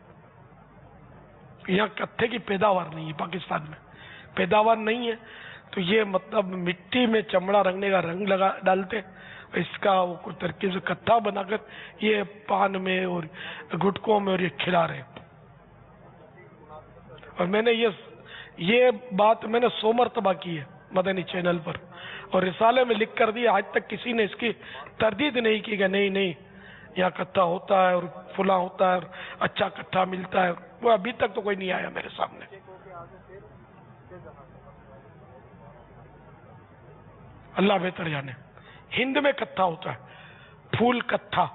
یہاں کٹھے کی پیداوار نہیں ہے، پاکستان میں پیداوار نہیں ہے، تو یہ مطلب مٹی میں چمڑا رنگنے کا رنگ لگا ڈالتے، اس کا وہ کوئی ترکیب سے کٹھا بنا کر یہ پان میں اور گٹکوں میں اور یہ کھلا رہے. اور میں نے یہ بات میں نے 100 مرتبہ کی ہے مدنی چینل پر، اور رسالے میں لکھ کر دیا. آج تک کسی نے اس کی تردید نہیں کی کہ نہیں یہاں کٹھا ہوتا ہے اور فلاں ہوتا ہے اور اچھا کٹھا ملتا ہے. وہ ابھی تک تو کوئی نہیں آیا میرے سامنے. اللہ بہتر جانے. ہند میں کٹھا ہوتا ہے، پھول کٹھا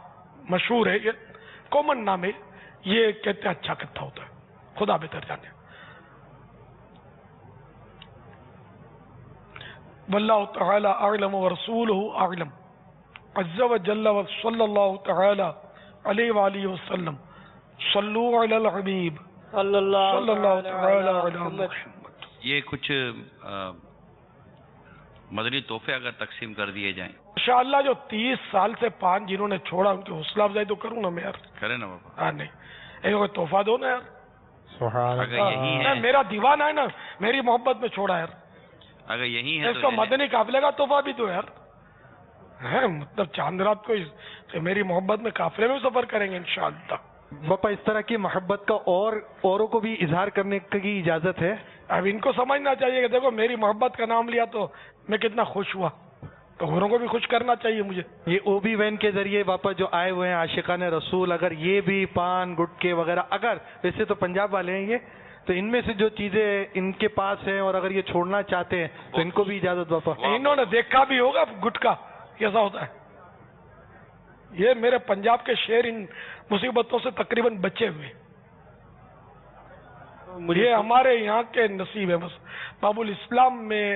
مشہور ہے، یہ کامن نام ہے، یہ کہتے ہیں اچھا کٹھا ہوتا ہے. خدا بہتر جانے. واللہ تعالی اعلم ورسولہ اعلم عز وجل وصلی اللہ تعالی علیہ وآلہ وسلم. صلو علی الحبیب صلی اللہ تعالی علی محمد. یہ کچھ مدنی تحفے اگر تقسیم کر دیے جائیں انشاءاللہ. جو 30 سال سے پان جنہوں نے چھوڑا ان کی حوصلہ افزائی تو کروں نا میں یار. کریں نا بابا. ہاں نہیں ایک کوئی تحفہ دو نا یار. اگر یہی ہے، میرا دیوانہ ہے نا، میری محبت میں چھوڑا یار. اگر یہی ہے اس کو مدنی قافلے کا تحفہ بھی دو یار. مطلب چاند رات کو میری محبت میں قافلے میں سفر کریں گے انشاءاللہ. باپا اس طرح کی محبت کا اوروں کو بھی اظہار کرنے کی اجازت ہے؟ اب ان کو سمجھنا چاہیے کہ دیکھو میری محبت کا نام لیا تو میں کتنا خوش ہوا، تو غیروں کو بھی خوش کرنا چاہیے مجھے. یہ اوبی وین کے ذریعے باپا جو آئے ہوئے ہیں عاشقان رسول، اگر یہ بھی پان گٹکے وغیرہ، اگر ویسے تو پنجاب والے ہیں یہ، تو ان میں سے جو چیزیں ان کے پاس ہیں اور اگر یہ چھوڑنا چاہتے ہیں تو ان کو بھی اجازت باپا. انہوں نے دیکھا بھی ہوگا گٹکا کیسا ہوتا ہے. یہ میرے پنجاب کے شہر ان مصیبتوں سے تقریباً بچے ہوئے. یہ ہمارے یہاں کے نصیب ہے. بس باب الاسلام میں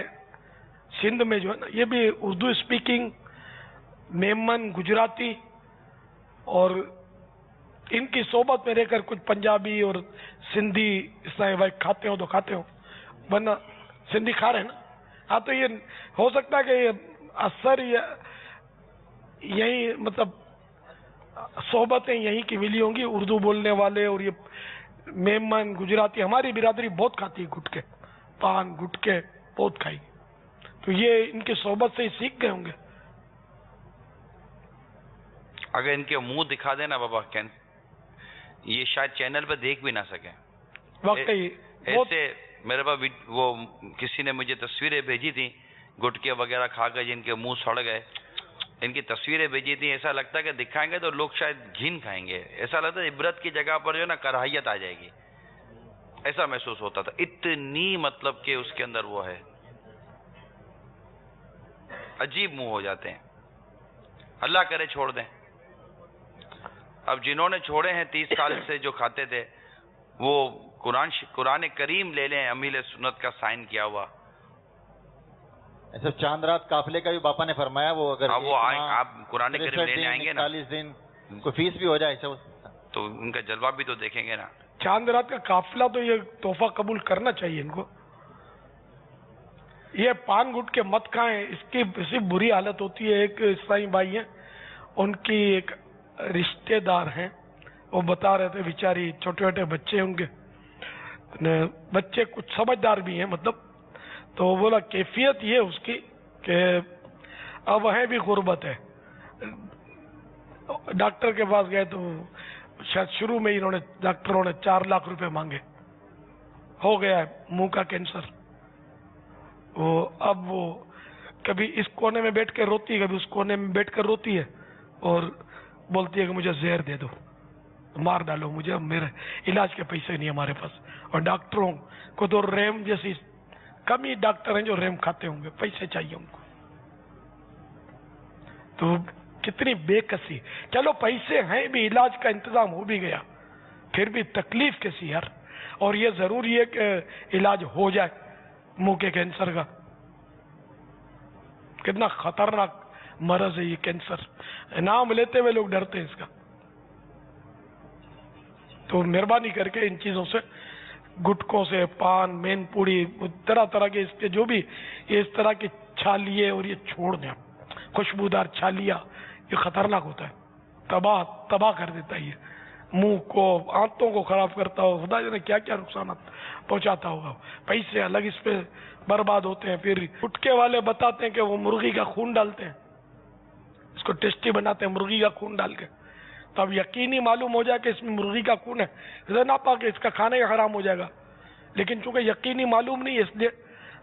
سندھ میں جو ہے نا، یہ بھی اردو اسپیکنگ، میمن گجراتی، اور ان کی صحبت میں رہ کر کچھ پنجابی اور سندھی اسلامی بھائی کھاتے ہو تو کھاتے ہو، ورنہ سندھی کھا رہے ہیں نا. ہاں تو یہ ہو سکتا ہے کہ یہ اثر یہی مطلب صحبتیں یہیں کی ملی ہوں گی. اردو بولنے والے اور یہ میمن گجراتی، ہماری برادری بہت کھاتی ہے گٹکے، پان گٹکے بہت کھائی، تو یہ ان کی صحبت سے ہی سیکھ گئے ہوں گے. اگر ان کے منہ دکھا دینا بابا، یہ شاید چینل پہ دیکھ بھی نہ سکیں. واقعی ایسے میرے پاس وہ کسی نے مجھے تصویریں بھیجی تھی گٹکے وغیرہ کھا کر جن کے منہ سڑ گئے، ان کی تصویریں بھیجی تھی. ایسا لگتا ہے کہ دکھائیں گے تو لوگ شاید گھن کھائیں گے. ایسا لگتا ہے عبرت کی جگہ پر جو ہے نا کراہیت آ جائے گی، ایسا محسوس ہوتا تھا. اتنی مطلب کہ اس کے اندر وہ ہے، عجیب منہ ہو جاتے ہیں. اللہ کرے چھوڑ دیں. اب جنہوں نے چھوڑے ہیں 30 سال سے جو کھاتے تھے، وہ قرآن کریم لے لیں، امیل سنت کا سائن کیا ہوا. ایسا چاند رات قافلے کا بھی باپا نے فرمایا، وہ اگر اب وہ آپ قرآن کریم لینے آئیں گے نا، 40 دن کوئی فیس بھی ہو جائے تو ان کا جلوہ بھی تو دیکھیں گے نا. چاند رات کا قافلہ تو یہ تحفہ قبول کرنا چاہیے ان کو. یہ پان گٹ کے مت کھائیں، اس کی ایسی بری حالت ہوتی ہے. ایک اسلامی بھائی ہیں، ان کی ایک رشتے دار ہیں، وہ بتا رہے تھے بیچاری چھوٹے چھوٹے بچے ان کے، بچے کچھ سمجھدار بھی ہیں مطلب. تو بولا کیفیت یہ اس کی کہ اب وہیں بھی غربت ہے. ڈاکٹر کے پاس گئے تو شاید شروع میں ڈاکٹروں نے 4 لاکھ روپے مانگے. ہو گیا ہے منہ کا کینسر. اب وہ کبھی اس کونے میں بیٹھ کے روتی ہے، کبھی اس کونے میں بیٹھ کر روتی ہے، اور بولتی ہے کہ مجھے زہر دے دو، مار ڈالو مجھے، اب میرے علاج کے پیسے نہیں ہمارے پاس. اور ڈاکٹروں کو تو ریم جیسی کم ہی ڈاکٹر ہیں جو ریم کھاتے ہوں گے، پیسے چاہیے ان کو. تو کتنی بے کسی. چلو پیسے ہیں بھی، علاج کا انتظام ہو بھی گیا، پھر بھی تکلیف کیسی یار. اور یہ ضروری ہے کہ علاج ہو جائے منہ کے کینسر کا. کتنا خطرناک مرض ہے یہ کینسر. نام لیتے ہوئے لوگ ڈرتے ہیں اس کا. تو مہربانی کر کے ان چیزوں سے، گٹکوں سے، پان، مین پوڑی، طرح طرح کے اس کے جو بھی اس طرح کی چھالیے، اور یہ چھوڑ دیں. خوشبودار چھالیا یہ خطرناک ہوتا ہے، تباہ کر دیتا ہے. یہ منہ کو، آنتوں کو خراب کرتا ہو، خدا جانے کیا کیا نقصانات پہنچاتا ہوگا. پیسے الگ اس پہ برباد ہوتے ہیں. پھر گٹکے والے بتاتے ہیں کہ وہ مرغی کا خون ڈالتے ہیں، اس کو ٹیسٹی بناتے ہیں مرغی کا خون ڈال کے. تو اب یقینی معلوم ہو جائے کہ اس میں مرغی کا خون ہے، نہ پا کہ اس کا کھانے کا حرام ہو جائے گا. لیکن چونکہ یقینی معلوم نہیں ہے، اس لیے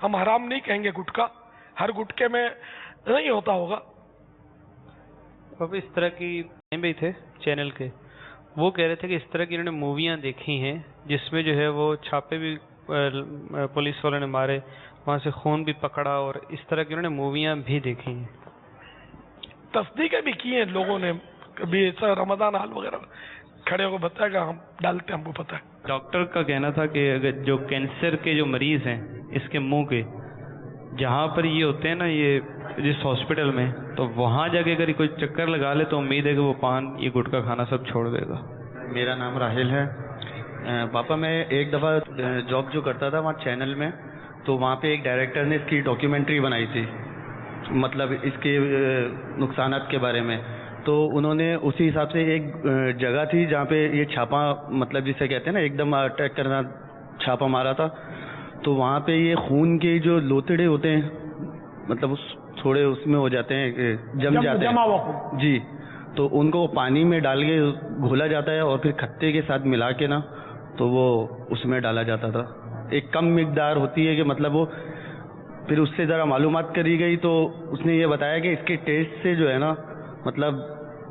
ہم حرام نہیں کہیں گے گٹکا. ہر گٹکے میں نہیں ہوتا ہوگا. اب اس طرح کی بھی تھے چینل کے، وہ کہہ رہے تھے کہ اس طرح کی انہوں نے موویاں دیکھی ہیں جس میں جو ہے وہ چھاپے بھی پولیس والوں نے مارے، وہاں سے خون بھی پکڑا، اور اس طرح کی انہوں نے موویاں بھی دیکھی ہیں. تصدیقیں بھی کی ہیں لوگوں نے. کبھی ایسا رمضان حال وغیرہ کھڑے ہو کے بتایا کہ ہم ڈالتے ہیں، ہم کو پتہ ہے. ڈاکٹر کا کہنا تھا کہ اگر جو کینسر کے جو مریض ہیں اس کے منہ کے، جہاں پر یہ ہوتے ہیں نا یہ جس ہاسپٹل میں، تو وہاں جا کے اگر کوئی چکر لگا لے تو امید ہے کہ وہ پان یہ گٹکا کھانا سب چھوڑ دے گا. میرا نام راہل ہے. پاپا میں ایک دفعہ جاب جو کرتا تھا وہاں چینل میں، تو وہاں پہ ایک ڈائریکٹر نے اس کی ڈاکیومنٹری بنائی تھی، مطلب اس کے نقصانات کے بارے میں. تو انہوں نے اسی حساب سے ایک جگہ تھی جہاں پہ یہ چھاپا، مطلب جسے کہتے ہیں نا ایک دم اٹیک کرنا، چھاپا مارا تھا. تو وہاں پہ یہ خون کے جو لوتڑے ہوتے ہیں، مطلب تھوڑے اس میں ہو جاتے ہیں، جم جاتے ہیں جی. تو ان کو پانی میں ڈال کے گھولا جاتا ہے اور پھر کھٹے کے ساتھ ملا کے نا تو وہ اس میں ڈالا جاتا تھا. ایک کم مقدار ہوتی ہے کہ مطلب وہ پھر اس سے ذرا معلومات کری گئی تو اس نے یہ بتایا کہ اس کے ٹیسٹ سے جو ہے نا مطلب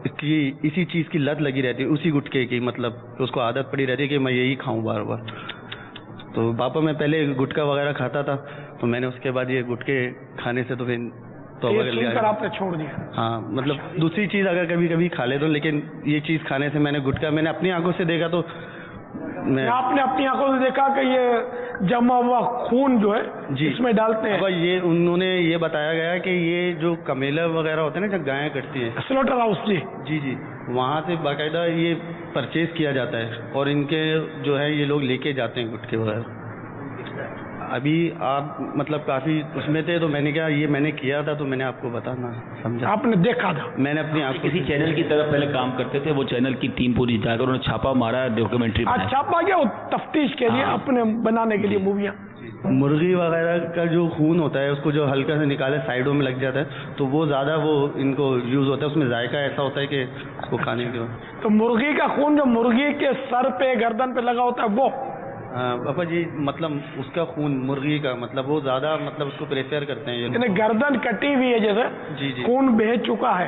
اس کی اسی چیز کی لت لگی رہتی ہے، اسی گٹکے کی، مطلب اس کو عادت پڑی رہتی ہے کہ میں یہی کھاؤں بار بار. تو باپا میں پہلے گٹکا وغیرہ کھاتا تھا، تو میں نے اس کے بعد یہ گٹکے کھانے سے تو پھر توبہ کر لیا. آپ نے چھوڑ دیا؟ ہاں مطلب دوسری چیز اگر کبھی کبھی کھا لیتا ہوں، لیکن یہ چیز کھانے سے میں نے گٹکا میں نے اپنی آنکھوں سے دیکھا تو آپ نے اپنی آنکھوں سے دیکھا کہ یہ جمع ہوا خون جو ہے جی اس میں ڈالتے ہیں. یہ انہوں نے یہ بتایا گیا کہ یہ جو کمیلا وغیرہ ہوتے ہیں نا جب گائیں کٹتی ہیں سلوٹر ہاؤس. جی جی وہاں سے باقاعدہ یہ پرچیز کیا جاتا ہے اور ان کے جو ہے یہ لوگ لے کے جاتے ہیں گٹکے وغیرہ. ابھی آپ مطلب کافی اس میں تھے تو میں نے کہا یہ میں نے کیا تھا تو میں نے آپ کو بتانا سمجھا. آپ نے دیکھا تھا؟ میں نے اپنی آپ کسی چینل کی طرف پہلے کام کرتے تھے، وہ چینل کی ٹیم پوری جا کر انہوں نے چھاپا مارا، ڈاکیومنٹری چھاپا گیا تفتیش کے لیے اپنے بنانے کے لیے موویاں. مرغی وغیرہ کا جو خون ہوتا ہے اس کو جو ہلکا سے نکالے سائڈوں میں لگ جاتا ہے تو وہ زیادہ وہ ان کو یوز ہوتا ہے، اس میں ذائقہ ایسا ہوتا ہے کہ اس کو کھانے کے بعد. تو مرغی کا خون جو مرغی کے سر پہ گردن پہ لگا ہوتا ہے وہ پاپا جی مطلب اس کا خون مرغی کا مطلب وہ زیادہ مطلب اس کو پریفر کرتے ہیں. یعنی گردن کٹی ہوئی ہے جیسے جی جی خون بہہ چکا ہے،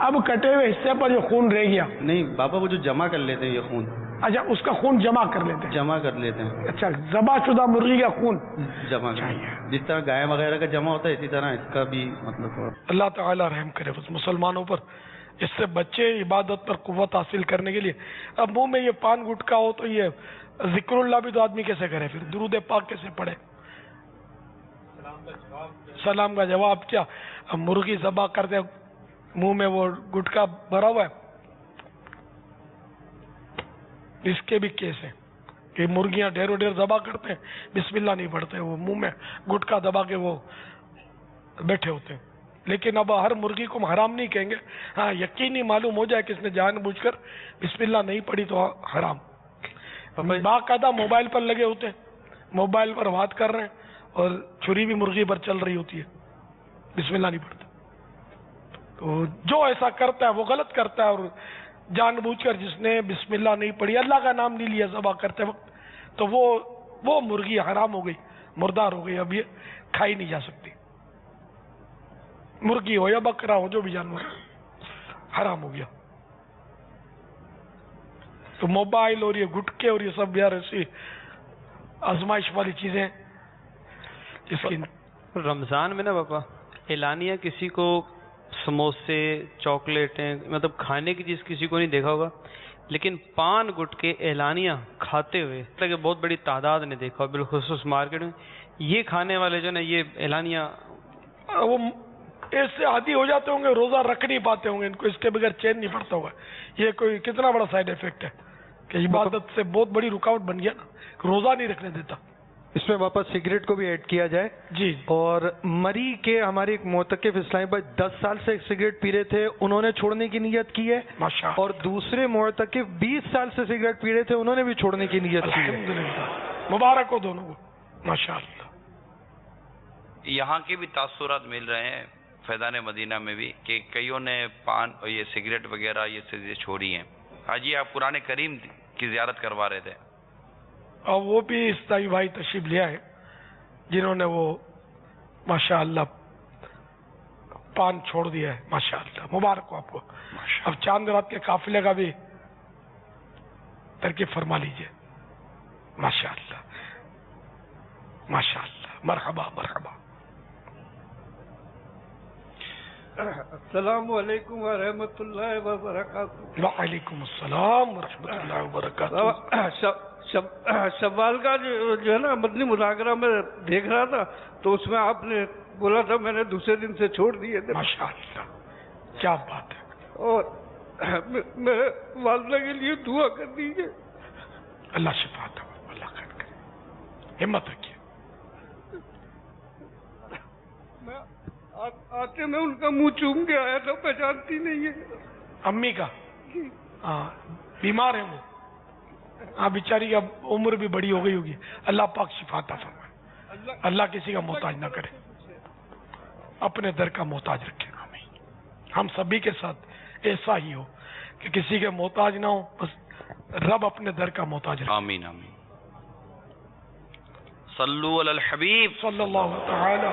اب کٹے ہوئے حصے پر جو خون رہ گیا. نہیں پاپا وہ جو جمع کر لیتے ہیں یہ خون. اچھا اس کا خون جمع کر لیتے ہیں. جمع کر لیتے ہیں. اچھا ذبح شدہ مرغی کا خون جمع جس طرح گائے وغیرہ کا جمع ہوتا ہے اسی طرح اس کا بھی مطلب. اللہ تعالیٰ رحم کرے بس مسلمانوں پر، اس سے بچے عبادت پر قوت حاصل کرنے کے لیے. اب منہ میں یہ پان گٹکا ہو تو یہ ذکر اللہ بھی تو آدمی کیسے کرے، پھر درود پاک کیسے پڑھے، سلام کا جواب کیا. اب مرغی ذبح کرتے منہ میں وہ گٹکا بھرا ہوا ہے، اس کے بھی کیس ہیں کہ مرغیاں ڈھیروں ڈھیر ذبح کرتے ہیں، بسم اللہ نہیں پڑھتے، وہ منہ میں گٹکا دبا کے وہ بیٹھے ہوتے ہیں. لیکن اب ہر مرغی کو حرام نہیں کہیں گے، ہاں یقینی معلوم ہو جائے کہ اس نے جان بوجھ کر بسم اللہ نہیں پڑھی تو حرام. باقاعدہ موبائل پر لگے ہوتے ہیں، موبائل پر بات کر رہے ہیں اور چھری بھی مرغی پر چل رہی ہوتی ہے، بسم اللہ نہیں پڑھتا. تو جو ایسا کرتا ہے وہ غلط کرتا ہے، اور جان بوجھ کر جس نے بسم اللہ نہیں پڑھی، اللہ کا نام نہیں لیا ذبح کرتے وقت، تو وہ مرغی حرام ہو گئی، مردار ہو گئی، اب یہ کھائی نہیں جا سکتی. مرغی ہو یا بکرا ہو جو بھی جانور حرام ہو گیا. تو موبائل اور یہ گٹکے اور یہ سب یار ایسی آزمائش والی چیزیں جس کی رمضان میں نا پاپا اعلانیہ کسی کو سموسے چاکلیٹیں مطلب کھانے کی چیز کسی کو نہیں دیکھا ہوگا، لیکن پان گٹکے اعلانیہ کھاتے ہوئے کہ بہت بڑی تعداد نے دیکھا، بالخصوص مارکیٹ میں یہ کھانے والے جو نا یہ اعلانیہ وہ اس سے عادی ہو جاتے ہوں گے، روزہ رکھ نہیں پاتے ہوں گے، ان کو اس کے بغیر چین نہیں پڑتا ہوگا. یہ کوئی کتنا بڑا سائیڈ افیکٹ ہے کہ عبادت سے بہت بڑی رکاوٹ بن گیا نا، روزہ نہیں رکھنے دیتا. اس میں واپس سگریٹ کو بھی ایڈ کیا جائے. جی. اور مری کے ہمارے ایک معتکف اسلامی بھائی 10 سال سے سگریٹ پی رہے تھے، انہوں نے چھوڑنے کی نیت کی ہے. ماشاءاللہ. اور دوسرے معتکف 20 سال سے سگریٹ پی رہے تھے، انہوں نے بھی چھوڑنے کی نیت کی ہے. الحمدللہ مبارک ہو دونوں کو ماشاءاللہ. یہاں کے بھی تاثرات مل رہے ہیں فیضان مدینہ میں بھی کہ کئیوں نے پان اور یہ سگریٹ وغیرہ یہ چیزیں چھوڑی ہیں. آج یہ آپ قرآن کریم کی زیارت کروا رہے تھے اور وہ بھی اسلامی بھائی تشریف لیا ہے جنہوں نے وہ ماشاءاللہ پان چھوڑ دیا ہے. ماشاءاللہ مبارک ہو آپ کو. اب چاند رات کے قافلے کا بھی ترکیب فرما لیجئے. ماشاءاللہ ماشاءاللہ مرحبا مرحبا. السلام علیکم ورحمۃ اللہ وبرکاتہ. وعلیکم السلام ورحمۃ اللہ وبرکاتہ. شوال کا جو ہے نا مدنی مذاکرہ میں دیکھ رہا تھا تو اس میں آپ نے بولا تھا میں نے دوسرے دن سے چھوڑ دیے تھے. ماشاءاللہ کیا بات ہے. اور میرے والدہ کے لیے دعا کر دیجیے. اللہ شفا دے، اللہ خیر کرے، ہمت رکھیے. آتے میں ان کا منہ چوم کے آیا تھا، پہچانتی نہیں ہے. امی کا ہاں بیمار ہے وہ، ہاں بیچاری کا عمر بھی بڑی ہو گئی ہوگی. اللہ پاک شفا عطا فرمائے، اللہ کسی کا محتاج نہ کرے، اپنے در کا محتاج رکھے. ہم سبھی کے ساتھ ایسا ہی ہو کہ کسی کے محتاج نہ ہو، بس رب اپنے در کا محتاج رکھے. آمین آمین. صلو علی الحبیب صلی اللہ تعالی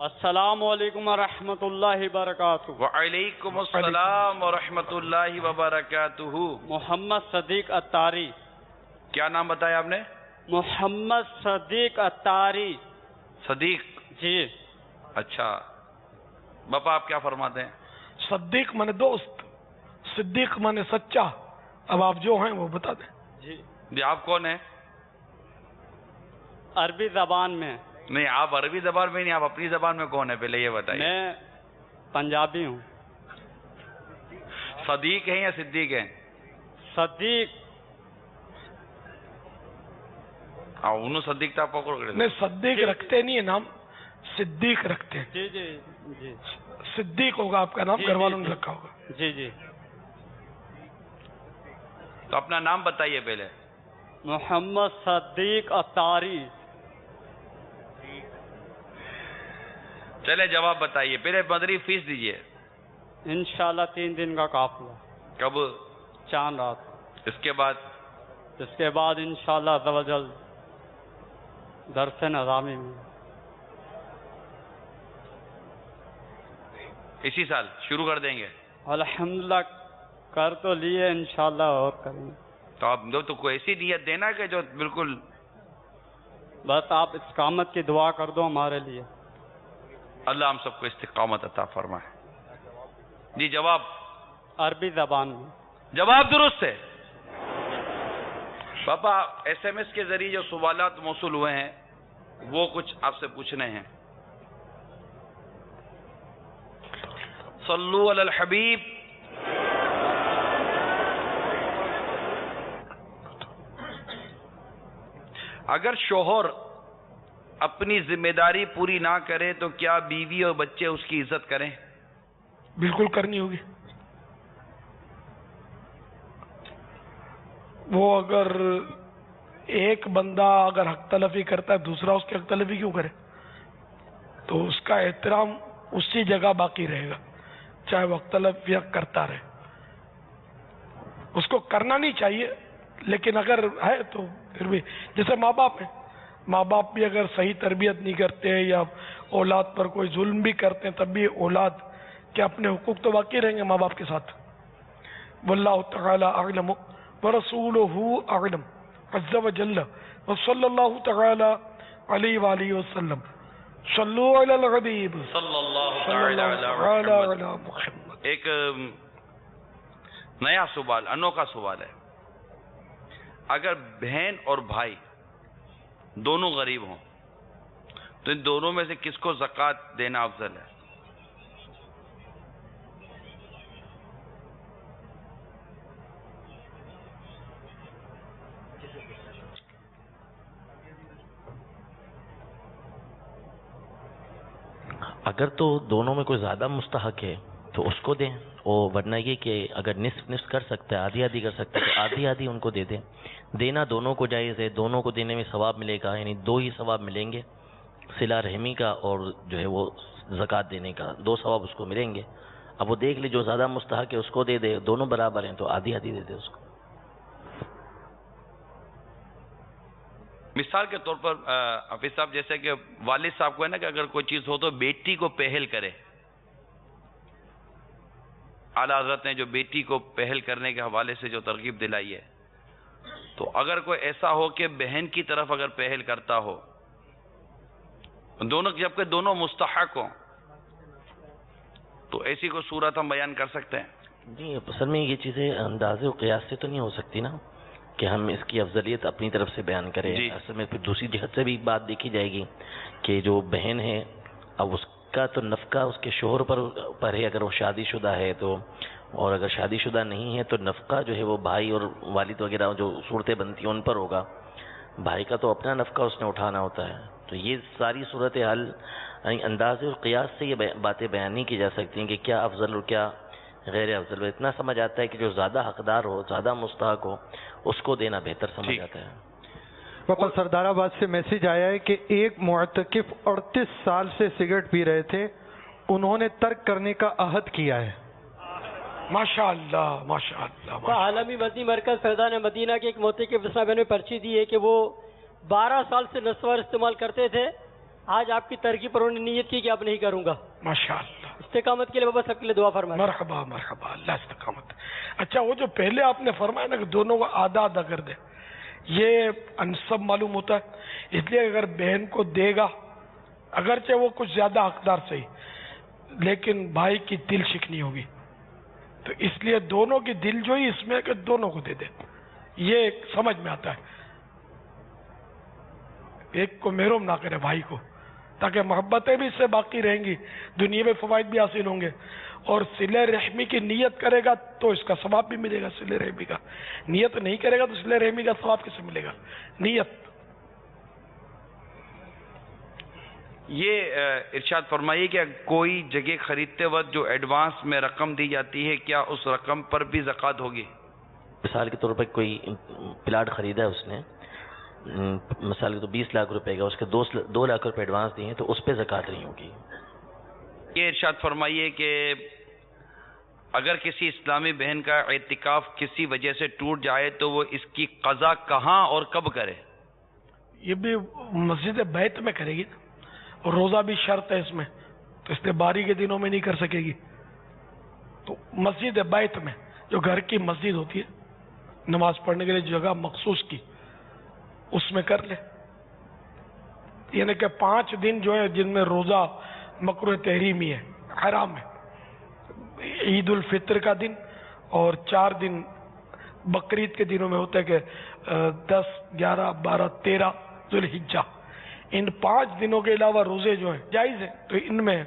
السلام علیکم ورحمۃ اللہ وبرکاتہ. وعلیکم السلام ورحمۃ اللہ وبرکاتہ. محمد صدیق اتاری. کیا نام بتایا آپ نے؟ محمد صدیق اتاری. صدیق جی. اچھا باپا آپ کیا فرماتے ہیں؟ صدیق مانے دوست، صدیق مانے سچا. اب آپ جو ہیں وہ بتا دیں. جی آپ کون ہیں؟ عربی زبان میں. نہیں آپ عربی زبان میں نہیں، آپ اپنی زبان میں کون ہے پہلے یہ بتائیے. میں پنجابی ہوں. صدیق ہیں یا صدیق ہیں؟ صدیق. انہوں صدیق تھا پکڑ کر. نہیں صدیق رکھتے نہیں ہے نام، صدیق رکھتے ہیں. جی جی جی. صدیق ہوگا آپ کا نام، گھر والوں نے رکھا ہوگا. جی جی. تو اپنا نام بتائیے پہلے. محمد صدیق اتاری. چلے جواب بتائیے. پہلے مدری فیس دیجئے. انشاءاللہ 3 دن کا قافلہ. کب؟ چاند رات. اس کے بعد؟ اس کے بعد انشاءاللہ عز و جل درس نظامی میں. اسی سال شروع کر دیں گے؟ الحمدللہ کر تو لیے، انشاءاللہ اور کریں گے. تو آپ تو کوئی ایسی نیت دینا کہ جو بالکل بس آپ استقامت کی دعا کر دو ہمارے لیے. اللہ ہم سب کو استقامت عطا فرمائے. جی جواب عربی زبان میں. جواب درست ہے. پاپا ایس ایم ایس کے ذریعے جو سوالات موصول ہوئے ہیں وہ کچھ آپ سے پوچھنے ہیں. صلو علی الحبیب. اگر شوہر اپنی ذمہ داری پوری نہ کرے تو کیا بیوی اور بچے اس کی عزت کریں؟ بالکل کرنی ہوگی. وہ اگر ایک بندہ اگر حق تلفی کرتا ہے دوسرا اس کی حق تلفی کیوں کرے؟ تو اس کا احترام اسی جگہ باقی رہے گا چاہے وہ حق تلفی کرتا رہے. اس کو کرنا نہیں چاہیے، لیکن اگر ہے تو پھر بھی جیسے ماں باپ ہیں، ماں باپ بھی اگر صحیح تربیت نہیں کرتے یا اولاد پر کوئی ظلم بھی کرتے ہیں تب بھی اولاد کے اپنے حقوق تو باقی رہیں گے ماں باپ کے ساتھ. واللہ تعالی اعلم ورسولہ اعلم عز وجل وصلی اللہ تعالی علیہ وآلہ وسلم. صلو علی الحبیب صلی اللہ تعالی علی محمد. ایک نیا سوال، انوکھا سوال ہے. اگر بہن اور بھائی دونوں غریب ہوں تو ان دونوں میں سے کس کو زکوٰۃ دینا افضل ہے؟ اگر تو دونوں میں کوئی زیادہ مستحق ہے تو اس کو دیں، اور ورنہ یہ کہ اگر نصف نصف کر سکتا ہے، آدھی آدھی کر سکتا ہے تو آدھی آدھی ان کو دے دیں. دینا دونوں کو جائز ہے، دونوں کو دینے میں ثواب ملے گا، یعنی 2 ہی ثواب ملیں گے، صلہ رحمی کا اور جو ہے وہ زکوٰۃ دینے کا، 2 ثواب اس کو ملیں گے. اب وہ دیکھ لے جو زیادہ مستحق ہے اس کو دے دے، دونوں برابر ہیں تو آدھی آدھی دے دے اس کو. مثال کے طور پر حافظ صاحب جیسے کہ والد صاحب کو ہے نا کہ اگر کوئی چیز ہو تو بیٹی کو پہل کرے. اعلیٰ حضرت نے جو بیٹی کو پہل کرنے کے حوالے سے جو ترغیب دلائی ہے، تو اگر کوئی ایسا ہو کہ بہن کی طرف اگر پہل کرتا ہو دونوں، جبکہ دونوں مستحق ہوں، تو ایسی کوئی صورت ہم بیان کر سکتے ہیں؟ جی اصل میں یہ چیزیں اندازے و قیاس سے تو نہیں ہو سکتی نا کہ ہم اس کی افضلیت اپنی طرف سے بیان کریں. اصل میں پھر دوسری جہت سے بھی بات دیکھی جائے گی کہ جو بہن ہے اب اس کا تو نفقہ اس کے شوہر پر ہے اگر وہ شادی شدہ ہے تو، اور اگر شادی شدہ نہیں ہے تو نفقہ جو ہے وہ بھائی اور والد وغیرہ جو صورتیں بنتی ہیں ان پر ہوگا. بھائی کا تو اپنا نفقہ اس نے اٹھانا ہوتا ہے. تو یہ ساری صورتحال اندازے اور قیاس سے یہ باتیں بیان نہیں کی جا سکتی ہیں کہ کیا افضل اور کیا غیر افضل. اتنا سمجھ آتا ہے کہ جو زیادہ حقدار ہو، زیادہ مستحق ہو، اس کو دینا بہتر سمجھ آتا ہے. پاپا سردار آباد سے میسج آیا ہے کہ ایک معتکف 38 سال سے سگریٹ پی رہے تھے، انہوں نے ترک کرنے کا عہد کیا ہے. ماشاءاللہ ماشاءاللہ. عالمی مدنی مرکز فیضان مدینہ کے ایک معتکف صاحب نے پرچی دی ہے کہ وہ 12 سال سے نسوار استعمال کرتے تھے، آج آپ کی ترقی پر انہوں نے نیت کی کہ اب نہیں کروں گا. ماشاءاللہ. استقامت کے لیے بابا سب کے لیے دعا فرمائیں. مرحبا مرحبا, اللہ استقامت. اچھا, وہ جو پہلے آپ نے فرمایا نا کہ دونوں کو آدھا آدھا کر دے, یہ انصب معلوم ہوتا ہے. اس لیے اگر بہن کو دے گا, اگرچہ وہ کچھ زیادہ حقدار صحیح, لیکن بھائی کی دل شکنی ہوگی, تو اس لیے دونوں کی دل جوئی اس میں کہ دونوں کو دے دے, یہ سمجھ میں آتا ہے. ایک کو محروم نہ کرے بھائی کو, تاکہ محبتیں بھی اس سے باقی رہیں گی, دنیا میں فوائد بھی حاصل ہوں گے, اور صلہ رحمی کی نیت کرے گا تو اس کا ثواب بھی ملے گا. صلہ رحمی کا نیت نہیں کرے گا تو صلہ رحمی کا ثواب کیسے ملے گا؟ نیت. یہ ارشاد فرمائیے کہ کوئی جگہ خریدتے وقت جو ایڈوانس میں رقم دی جاتی ہے, کیا اس رقم پر بھی زکوٰۃ ہوگی؟ مثال کے طور پر کوئی پلاٹ خریدا ہے اس نے, مثال کے تو 20 لاکھ روپے کا, اس کے 2 لاکھ روپے ایڈوانس دیے ہیں, تو اس پہ زکوٰۃ نہیں ہوگی. یہ ارشاد فرمائیے کہ اگر کسی اسلامی بہن کا اعتکاف کسی وجہ سے ٹوٹ جائے تو وہ اس کی قضا کہاں اور کب کرے؟ یہ بھی مسجد بیت میں کرے گی, اور روزہ بھی شرط ہے اس میں, تو اس نے باری کے دنوں میں نہیں کر سکے گی. تو مسجد بیت میں, جو گھر کی مسجد ہوتی ہے نماز پڑھنے کے لیے جگہ مخصوص کی, اس میں کر لے. یعنی کہ 5 دن جو ہے جن میں روزہ مکروہ تحریمی ہے, حرام ہے, عید الفطر کا دن اور 4 دن بقرعید کے دنوں میں ہوتا ہے کہ 10, 11, 12, 13 ذوالحجہ, ان 5 دنوں کے علاوہ روزے جو ہیں جائز ہیں, تو ان میں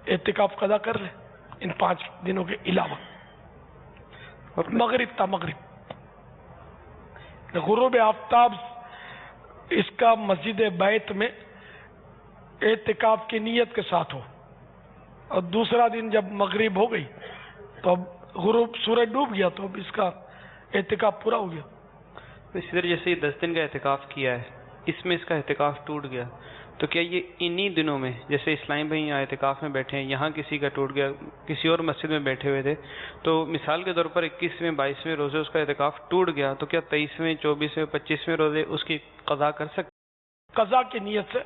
اعتکاف قضا کر لے ان 5 دنوں کے علاوہ. مغرب تا مغرب, غروب آفتاب اس کا مسجد بیت میں اعتکاف کی نیت کے ساتھ ہو, اور دوسرا دن جب مغرب ہو گئی تو اب غروب سورج ڈوب گیا تو اب اس کا اعتکاف پورا ہو گیا. اسی طرح جیسے یہ 10 دن کا اعتکاف کیا ہے, اس میں اس کا اعتکاف ٹوٹ گیا, تو کیا یہ انہی دنوں میں, جیسے اسلامی بھائی یہاں اعتکاف میں بیٹھے ہیں, یہاں کسی کا ٹوٹ گیا, کسی اور مسجد میں بیٹھے ہوئے تھے, تو مثال کے طور پر 21ویں 22ویں روزے اس کا اعتکاف ٹوٹ گیا, تو کیا 23ویں 24ویں 25ویں روزے اس کی قضا کر سکتے؟ قضا کی نیت سے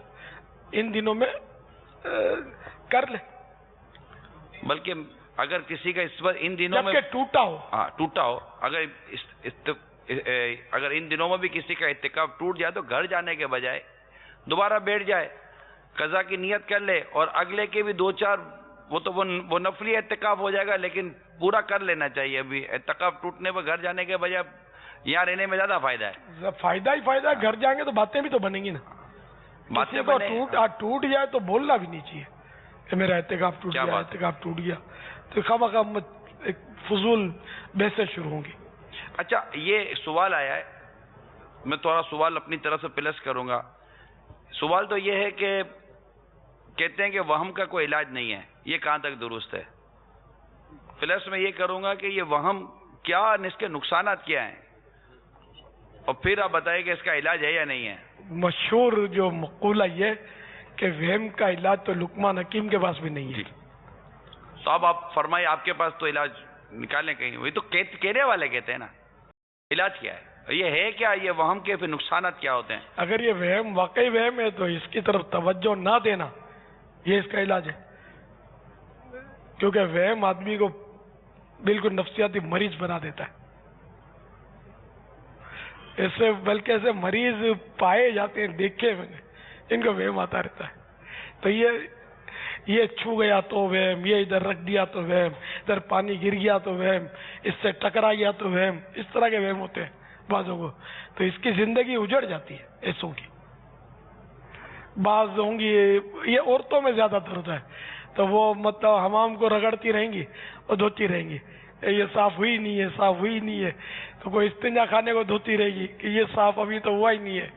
ان دنوں میں کر لے. بلکہ اگر کسی کا اس پر ان دنوں میں ٹوٹا ہو, ٹوٹا ہو, اگر ان دنوں میں بھی کسی کا اعتکاف ٹوٹ جائے تو گھر جانے کے بجائے دوبارہ بیٹھ جائے, قضا کی نیت کر لے, اور اگلے کے بھی 2-4 وہ نفلی اعتکاف ہو جائے گا, لیکن پورا کر لینا چاہیے. ابھی اعتکاف ٹوٹنے پر گھر جانے کے بجائے یہاں رہنے میں زیادہ فائدہ ہے. فائدہ ہی فائدہ ہے, گھر جائیں گے تو باتیں بھی تو بنیں گی نا. باتیں ٹوٹ جائے تو بولنا بھی نہیں چاہیے کہ میرا اعتکاف ٹوٹ گیا, اعتکاف ٹوٹ گیا, تو خواہ ایک فضول بحثیں شروع ہوں گی. اچھا, یہ سوال آیا ہے, میں تھوڑا سوال اپنی طرف سے پلس کروں گا. سوال تو یہ ہے کہ کہتے ہیں کہ وہم کا کوئی علاج نہیں ہے, یہ کہاں تک درست ہے؟ پلس میں یہ کروں گا کہ یہ وہم کیا, اس کے نقصانات کیا ہیں, اور پھر آپ بتائیں کہ اس کا علاج ہے یا نہیں ہے. مشہور جو مقولہ یہ کہ وہم کا علاج تو لقمان حکیم کے پاس بھی نہیں ہے. تو اب آپ فرمائیں, آپ کے پاس تو علاج نکالنے کہیں, وہی تو کہنے والے کہتے ہیں نا, علاج کیا ہے, یہ ہے کیا, یہ وہم کے پھر نقصانات کیا ہوتے ہیں؟ اگر یہ وہم واقعی وہم ہے تو اس کی طرف توجہ نہ دینا یہ اس کا علاج ہے, کیونکہ وہم آدمی کو بالکل نفسیاتی مریض بنا دیتا ہے. ایسے بلکہ ایسے مریض پائے جاتے ہیں, دیکھے میں نے, ان کو وہم آتا رہتا ہے. تو یہ چھو گیا تو وہم, یہ ادھر رکھ دیا تو وہم, ادھر پانی گر گیا تو وہم, اس سے ٹکرا گیا تو وہم, اس طرح کے وہم ہوتے ہیں بعضوں کو. تو اس کی زندگی اجڑ جاتی ہے ایسوں کی. بعض ہوں گی, یہ عورتوں میں زیادہ تر ہوتا ہے, تو وہ مطلب حمام کو رگڑتی رہیں گی اور دھوتی رہیں گی, یہ صاف ہوئی نہیں ہے, صاف ہوئی نہیں ہے. تو کوئی استنجا خانے کو دھوتی رہے گی کہ یہ صاف ابھی تو ہوا ہی نہیں ہے.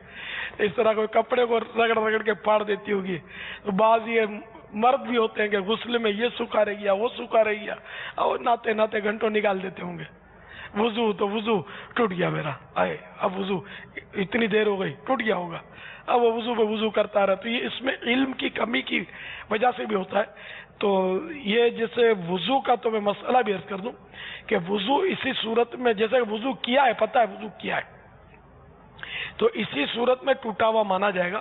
اس طرح کوئی کپڑے کو رگڑ رگڑ کے پھاڑ دیتی ہوگی. تو بعض یہ مرد بھی ہوتے ہیں کہ غسل میں یہ سوکھا رہ گیا, وہ سوکھا رہ گیا, اور ناتے ناتے گھنٹوں نکال دیتے ہوں گے. وضو تو وضو ٹوٹ گیا میرا, آئے اب وضو اتنی دیر ہو گئی, ٹوٹ گیا ہوگا, اب وہ وضو پہ وضو کرتا رہا. تو یہ اس میں علم کی کمی کی وجہ سے بھی ہوتا ہے. تو یہ جیسے وضو کا تو میں مسئلہ بھی عرض کر دوں کہ وضو اسی صورت میں, جیسے وضو کیا ہے, پتہ ہے وضو کیا ہے, تو اسی صورت میں ٹوٹا ہوا مانا جائے گا.